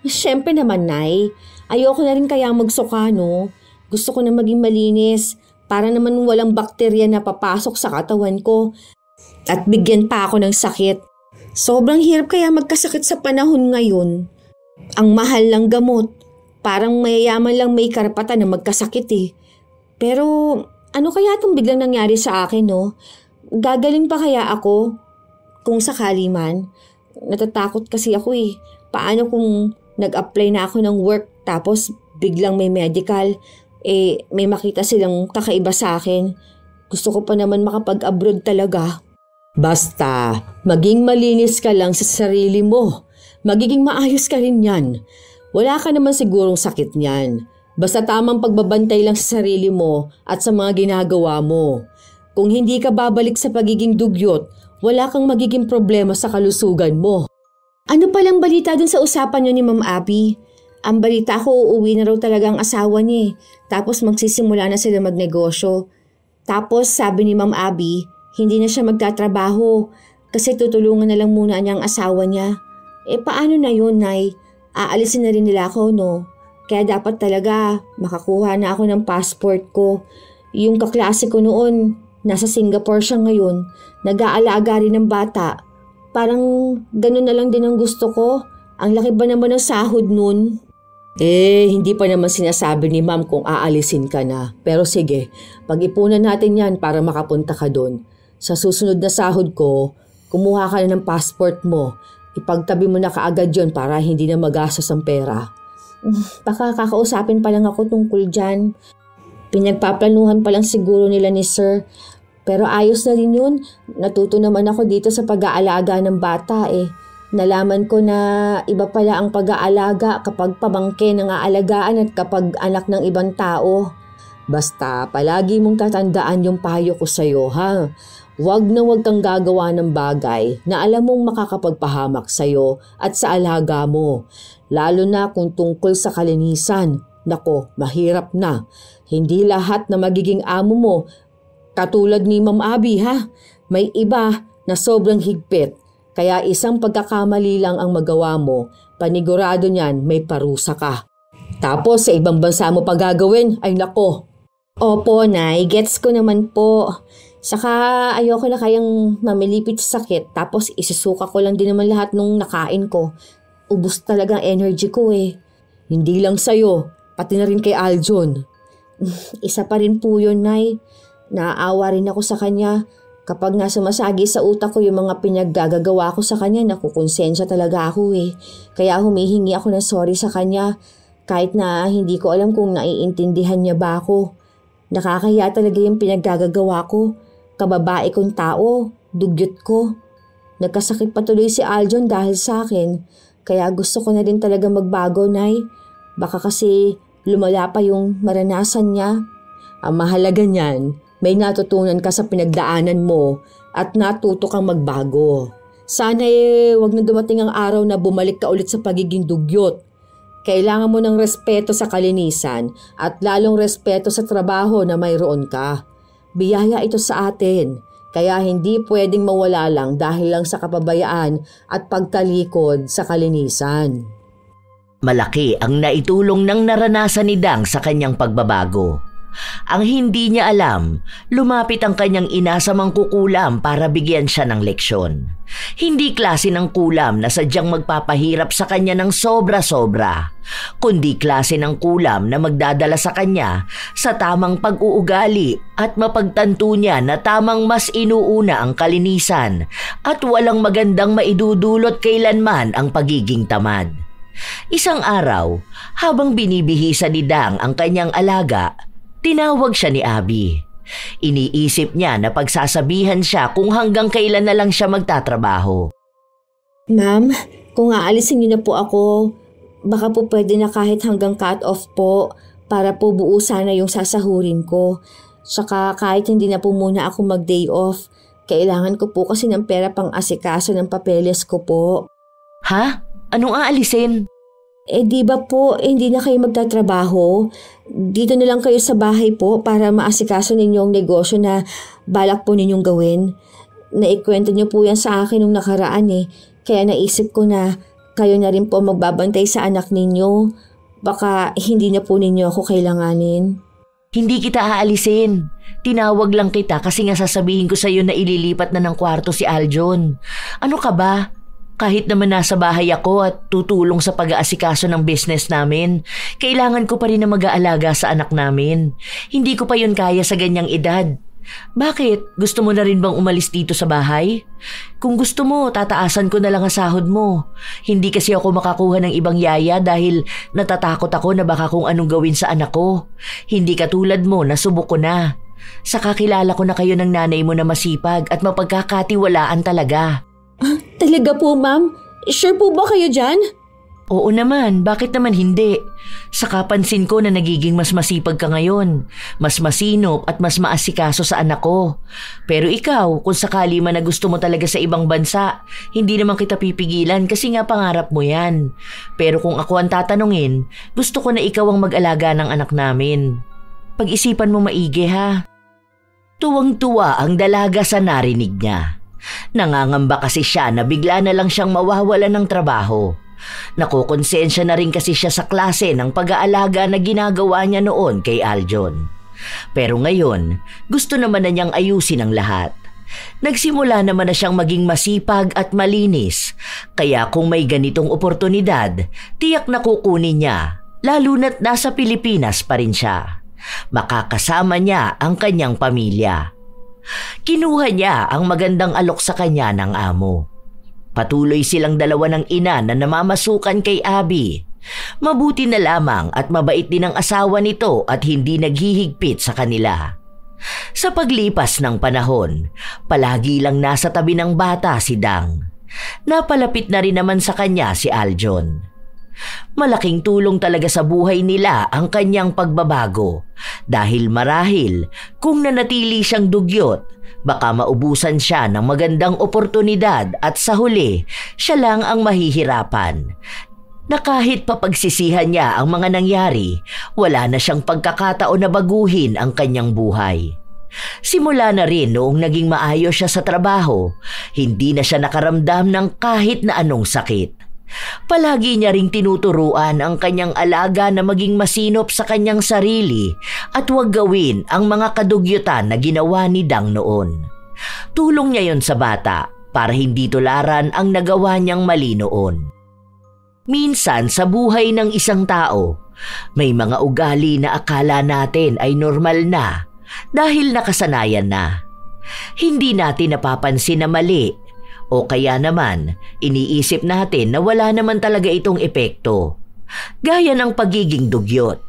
Siyempre naman, Nay. Ayoko na rin kaya magsuka, no? Gusto ko na maging malinis para naman walang bakterya na papasok sa katawan ko at bigyan pa ako ng sakit. Sobrang hirap kaya magkasakit sa panahon ngayon. Ang mahal ng gamot. Parang mayayaman lang may karapatan na magkasakit eh. Pero ano kaya itong biglang nangyari sa akin, no? Gagaling pa kaya ako? Kung sakali man. Natatakot kasi ako eh. Paano kung nag-apply na ako ng work tapos biglang may medical? May makita silang kakaiba sa akin. Gusto ko pa naman makapag-abroad talaga. Basta, maging malinis ka lang sa sarili mo. Magiging maayos ka rin yan. Wala ka naman sigurong sakit niyan. Basta tamang pagbabantay lang sa sarili mo at sa mga ginagawa mo. Kung hindi ka babalik sa pagiging dugyot, wala kang magiging problema sa kalusugan mo. Ano palang balita dun sa usapan niyo ni Ma'am Abby? Ang balita ko, uuwi na raw talaga ang asawa niya. Tapos magsisimula na sila magnegosyo. Tapos sabi ni Ma'am Abby, hindi na siya magtatrabaho kasi tutulungan na lang muna niya ang asawa niya. Paano na yun, Nay? Aalisin na rin nila ako, no? Kaya dapat talaga makakuha na ako ng passport ko. Yung kaklase ko noon, nasa Singapore siya ngayon. Nag-aalaga rin ng bata. Parang ganun na lang din ang gusto ko. Ang laki ba naman ng sahod nun? Hindi pa naman sinasabi ni ma'am kung aalisin ka na. Pero sige, pag-ipunan natin yan para makapunta ka doon. Sa susunod na sahod ko, kumuha ka na ng passport mo. Ipagtabi mo na kaagad yon para hindi na magastos ang pera. Baka kakausapin pa lang ako tungkol dyan. Pinagpaplanuhan pa lang siguro nila ni Sir. Pero ayos na rin yun. Natuto naman ako dito sa pag-aalaga ng bata eh. Nalaman ko na iba pala ang pag-aalaga kapag pamangkin ang aalagaan at kapag anak ng ibang tao. Basta palagi mong tatandaan yung payo ko sa'yo ha. Huwag na huwag kang gagawa ng bagay na alam mong makakapagpahamak sa'yo at sa alaga mo. Lalo na kung tungkol sa kalinisan. Nako, mahirap na. Hindi lahat na magiging amo mo katulad ni Ma'am Abby ha. May iba na sobrang higpit. Kaya isang pagkakamali lang ang magawa mo, panigurado niyan may parusa ka. Tapos sa ibang bansa mo pa gagawin, ay nako. Opo, Nay. Gets ko naman po. Saka ayoko na kayang mamilipit sa sakit tapos isusuka ko lang din naman lahat nung nakain ko. Ubus talaga ang energy ko eh. Hindi lang sa'yo, pati na rin kay Aljon. Isa pa rin po yun, Nay. Naaawa rin ako sa kanya. Kapag nga sumasagi sa utak ko yung mga pinaggagawa ko sa kanya, nakukonsensya talaga ako eh. Kaya humihingi ako ng sorry sa kanya. Kahit na hindi ko alam kung naiintindihan niya ba ako. Nakakahiya talaga yung pinaggagawa ko. Kababae kong tao, dugyot ko. Nagkasakit patuloy si Aljon dahil sa akin. Kaya gusto ko na rin talaga magbago, Nay. Baka kasi lumala pa yung maranasan niya. Ang mahalaga niyan, may natutunan ka sa pinagdaanan mo at natuto kang magbago. Sana wag na dumating ang araw na bumalik ka ulit sa pagiging dugyot. Kailangan mo ng respeto sa kalinisan at lalong respeto sa trabaho na mayroon ka. Biyaya ito sa atin, kaya hindi pwedeng mawala lang dahil lang sa kapabayaan at pagtalikod sa kalinisan. Malaki ang naitulong ng naranasan ni Dang sa kanyang pagbabago. Ang hindi niya alam, lumapit ang kanyang ina sa mangkukulam para bigyan siya ng leksyon. Hindi klase ng kulam na sadyang magpapahirap sa kanya ng sobra-sobra, kundi klase ng kulam na magdadala sa kanya sa tamang pag-uugali at mapagtanto niya na tamang mas inuuna ang kalinisan at walang magandang maidudulot kailanman ang pagiging tamad. Isang araw, habang binibihisa ni Dang ang kanyang alaga, tinawag siya ni Abby. Iniisip niya na pagsasabihan siya kung hanggang kailan na lang siya magtatrabaho. Ma'am, kung aalisin niyo na po ako, baka po pwede na kahit hanggang cut-off po para po buo sana yung sasahurin ko. Saka kahit hindi na po muna ako mag-day off, kailangan ko po kasi ng pera pang asikaso ng papeles ko po. Ha? Anong aalisin? Di ba po, hindi na kayo magtatrabaho? Dito na lang kayo sa bahay po para maasikaso ninyong negosyo na balak po ninyong gawin. Naikwento niyo po yan sa akin nung nakaraan eh. Kaya naisip ko na kayo na rin po magbabantay sa anak ninyo. Baka hindi na po ninyo ako kailanganin. Hindi kita aalisin. Tinawag lang kita kasi nga sasabihin ko sa iyo na ililipat na ng kwarto si Aljon. Ano ka ba? Kahit naman nasa bahay ako at tutulong sa pag-aasikaso ng business namin, kailangan ko pa rin na mag-aalaga sa anak namin. Hindi ko pa yun kaya sa ganyang edad. Bakit? Gusto mo na rin bang umalis dito sa bahay? Kung gusto mo, tataasan ko na lang ang sahod mo. Hindi kasi ako makakuha ng ibang yaya dahil natatakot ako na baka kung anong gawin sa anak ko. Hindi katulad mo, nasubok ko na. Saka kilala ko na kayo ng nanay mo na masipag at mapagkakatiwalaan talaga. Talaga po, ma'am? Sure po ba kayo dyan? Oo naman, bakit naman hindi? Saka pansin ko na nagiging mas masipag ka ngayon. Mas masinop at mas maasikaso sa anak ko. Pero ikaw, kung sakali man na gusto mo talaga sa ibang bansa, hindi naman kita pipigilan kasi nga pangarap mo yan. Pero kung ako ang tatanungin, gusto ko na ikaw ang mag-alaga ng anak namin. Pag-isipan mo maigi ha. Tuwang-tuwa ang dalaga sa narinig niya. Nangangamba kasi siya na bigla na lang siyang mawawalan ng trabaho. Nakukonsensya na rin kasi siya sa klase ng pag-aalaga na ginagawa niya noon kay Aljon. Pero ngayon, gusto naman na niyang ayusin ang lahat. Nagsimula naman na siyang maging masipag at malinis, kaya kung may ganitong oportunidad, tiyak na kukunin niya lalo na't nasa Pilipinas pa rin siya. Makakasama niya ang kanyang pamilya. Kinuha niya ang magandang alok sa kanya ng amo. Patuloy silang dalawa ng ina na namamasukan kay Abby. Mabuti na lamang at mabait din ang asawa nito at hindi naghihigpit sa kanila. Sa paglipas ng panahon, palagi lang nasa tabi ng bata si Dang. Napalapit na rin naman sa kanya si Aljon. Malaking tulong talaga sa buhay nila ang kanyang pagbabago dahil marahil kung nanatili siyang dugyot, baka maubusan siya ng magandang oportunidad at sa huli, siya lang ang mahihirapan. Na kahit papagsisihan niya ang mga nangyari, wala na siyang pagkakataon na baguhin ang kanyang buhay. Simula na rin noong naging maayos siya sa trabaho, hindi na siya nakaramdam ng kahit na anong sakit. Palagi niya ring tinuturuan ang kanyang alaga na maging masinop sa kanyang sarili at huwag gawin ang mga kadugyutan na ginawa ni Dang noon. Tulong niya yon sa bata para hindi tularan ang nagawa niyang mali noon. Minsan sa buhay ng isang tao, may mga ugali na akala natin ay normal na dahil nakasanayan na. Hindi natin napapansin na mali. O kaya naman, iniisip natin na wala naman talaga itong epekto. Gaya ng pagiging dugyot.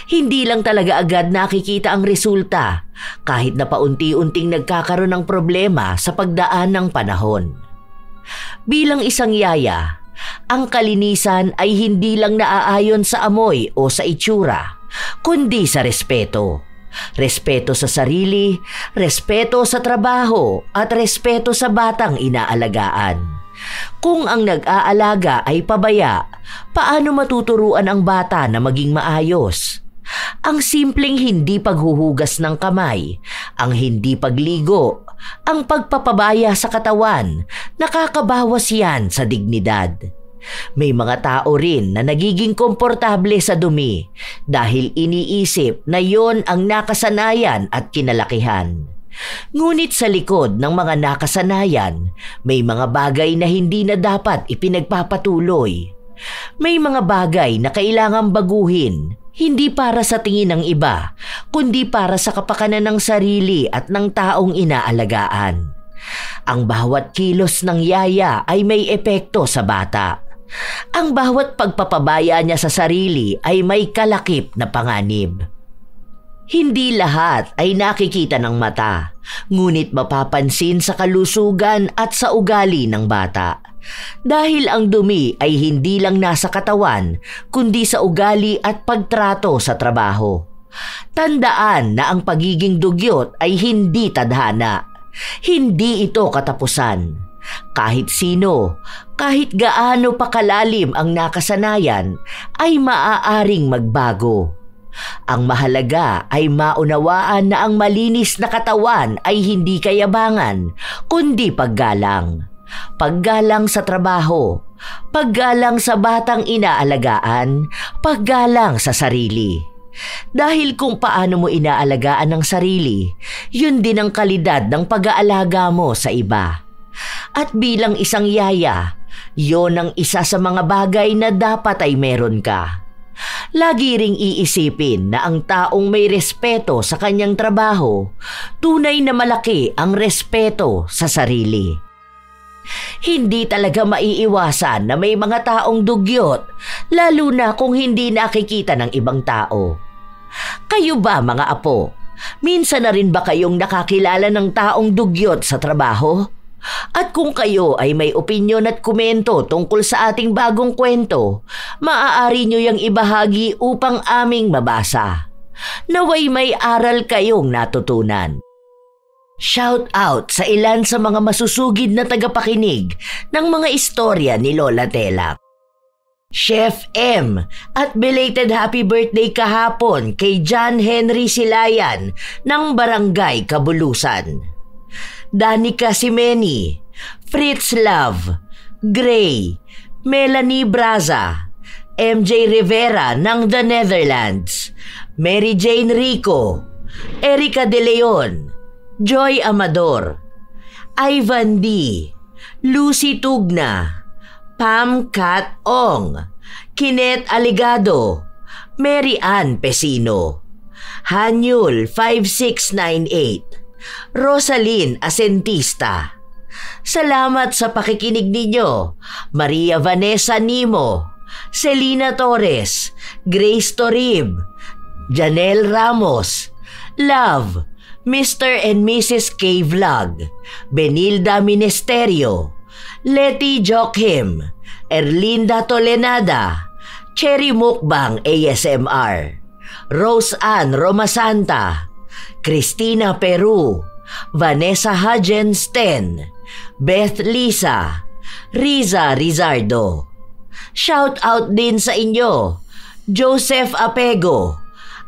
Hindi lang talaga agad nakikita ang resulta kahit na paunti-unting nagkakaroon ng problema sa pagdaan ng panahon. Bilang isang yaya, ang kalinisan ay hindi lang naaayon sa amoy o sa itsura, kundi sa respeto. Respeto sa sarili, respeto sa trabaho, at respeto sa batang inaalagaan. Kung ang nag-aalaga ay pabaya, paano matuturuan ang bata na maging maayos? Ang simpleng hindi paghuhugas ng kamay, ang hindi pagligo, ang pagpapabaya sa katawan, nakakabawas yan sa dignidad. May mga tao rin na nagiging komportable sa dumi dahil iniisip na yon ang nakasanayan at kinalakihan. Ngunit sa likod ng mga nakasanayan, may mga bagay na hindi na dapat ipinagpapatuloy. May mga bagay na kailangang baguhin, hindi para sa tingin ng iba, kundi para sa kapakanan ng sarili at ng taong inaalagaan. Ang bawat kilos ng yaya ay may epekto sa bata. Ang bawat pagpapabaya niya sa sarili ay may kalakip na panganib. Hindi lahat ay nakikita ng mata, ngunit mapapansin sa kalusugan at sa ugali ng bata. Dahil ang dumi ay hindi lang nasa katawan, kundi sa ugali at pagtrato sa trabaho. Tandaan na ang pagiging dugyot ay hindi tadhana. Hindi ito katapusan. Kahit sino, kahit gaano pa kalalim ang nakasanayan, ay maaaring magbago. Ang mahalaga ay maunawaan na ang malinis na katawan ay hindi kayabangan, kundi paggalang. Paggalang sa trabaho, paggalang sa batang inaalagaan, paggalang sa sarili. Dahil kung paano mo inaalagaan ang sarili, yun din ang kalidad ng pag-aalaga mo sa iba. At bilang isang yaya, yon ang isa sa mga bagay na dapat ay meron ka. Lagi ring iisipin na ang taong may respeto sa kanyang trabaho, tunay na malaki ang respeto sa sarili. Hindi talaga maiiwasan na may mga taong dugyot, lalo na kung hindi nakikita ng ibang tao. Kayo ba mga apo, minsan na rin ba kayong nakakilala ng taong dugyot sa trabaho? At kung kayo ay may opinyon at komento tungkol sa ating bagong kwento, maaari nyo yang ibahagi upang aming mabasa. Naway may aral kayong natutunan. Shout out sa ilan sa mga masusugid na tagapakinig ng mga istorya ni Lola Telak. Chef M at belated happy birthday kahapon kay John Henry Silayan ng Barangay Kabulusan. Danica Simeni, Fritz Love, Gray, Melanie Braza, MJ Rivera ng The Netherlands, Mary Jane Rico, Erica De Leon, Joy Amador, Ivan D, Lucy Tugna, Pam Kat Ong, Kinet Aligado, Mary Ann Pesino, Hanyul 5698, Rosalyn Asentista. Salamat sa pakikinig ninyo, Maria Vanessa Nimo, Selina Torres, Grace Torib, Janelle Ramos, Love, Mr. and Mrs. K. Vlog, Benilda Ministerio, Letty Joachim, Erlinda Tolenada, Cherry Mukbang ASMR, Rose Ann Romasanta, Christina Peru, Vanessa Hagensten, Beth Lisa, Riza Rizardo. Shout out din sa inyo, Joseph Apego,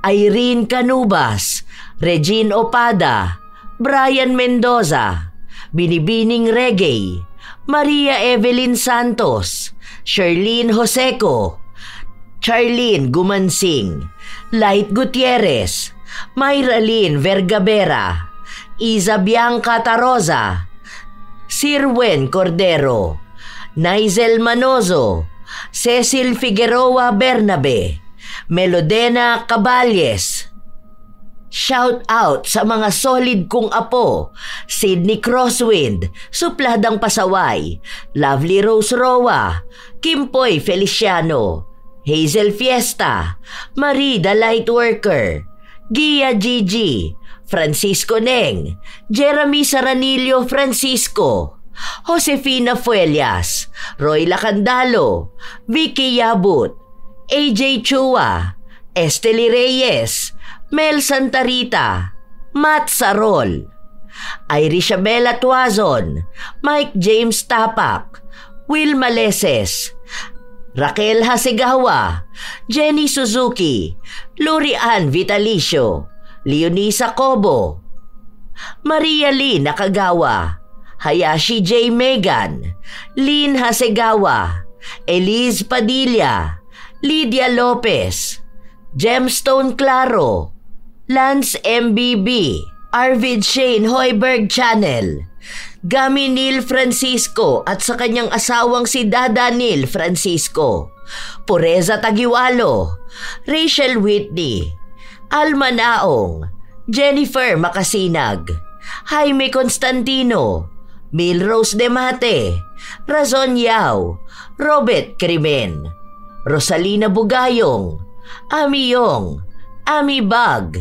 Irene Canubas, Regine Opada, Brian Mendoza, Binibining Reggae, Maria Evelyn Santos, Sherlyn Joseco, Charlene Gumansing, Light Gutierrez, Myralyn Vergabera, Isa Bianca Taroza, Sirwen Cordero, Nigel Manozo, Cecil Figueroa Bernabe, Melodena Caballes. Shout out sa mga solid kong apo, Sydney Crosswind, Supladang Pasaway, Lovely Rose Roa, Kimpoy Feliciano, Hazel Fiesta, Marie the Lightworker, Gia Gigi, Francisco Neng, Jeremy Saranillo Francisco, Josefina Fuelias, Roy Lacandalo, Vicky Yabut, AJ Chua, Esteli Reyes, Mel Santarita, Matt Sarol, Irish Abela Tuazon, Mike James Tapak, Will Maleses, Raquel Hasegawa, Jenny Suzuki, Lurian Vitalicio, Leonisa Cobo, Maria Lee Nakagawa, Hayashi J. Megan, Lynn Hasegawa, Elise Padilla, Lydia Lopez, Gemstone Claro, Lance MBB, Arvid Shane Hoiberg Channel, Gami Neil Francisco at sa kanyang asawang si Dada Neil Francisco, Pureza Tagiwalo, Rachel Whitney, Alma Naong, Jennifer Makasinag, Jaime Constantino, Milrose Demate, Razon Yao, Robert Crimen, Rosalina Bugayong, Ami Yong, Ami Bag,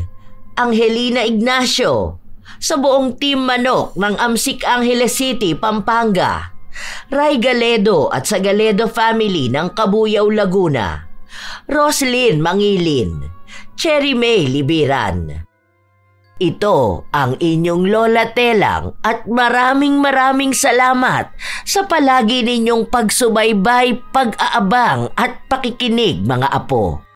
Angelina Ignacio, sa buong Team Manok ng Amsik Angeles City, Pampanga, Ray Galedo at sa Galedo family ng Kabuyaw, Laguna, Roslyn Mangilin, Cherry May Libiran. Ito ang inyong Lola Telang at maraming salamat sa palagi ninyong pagsubaybay, pag-aabang at pakikinig mga apo.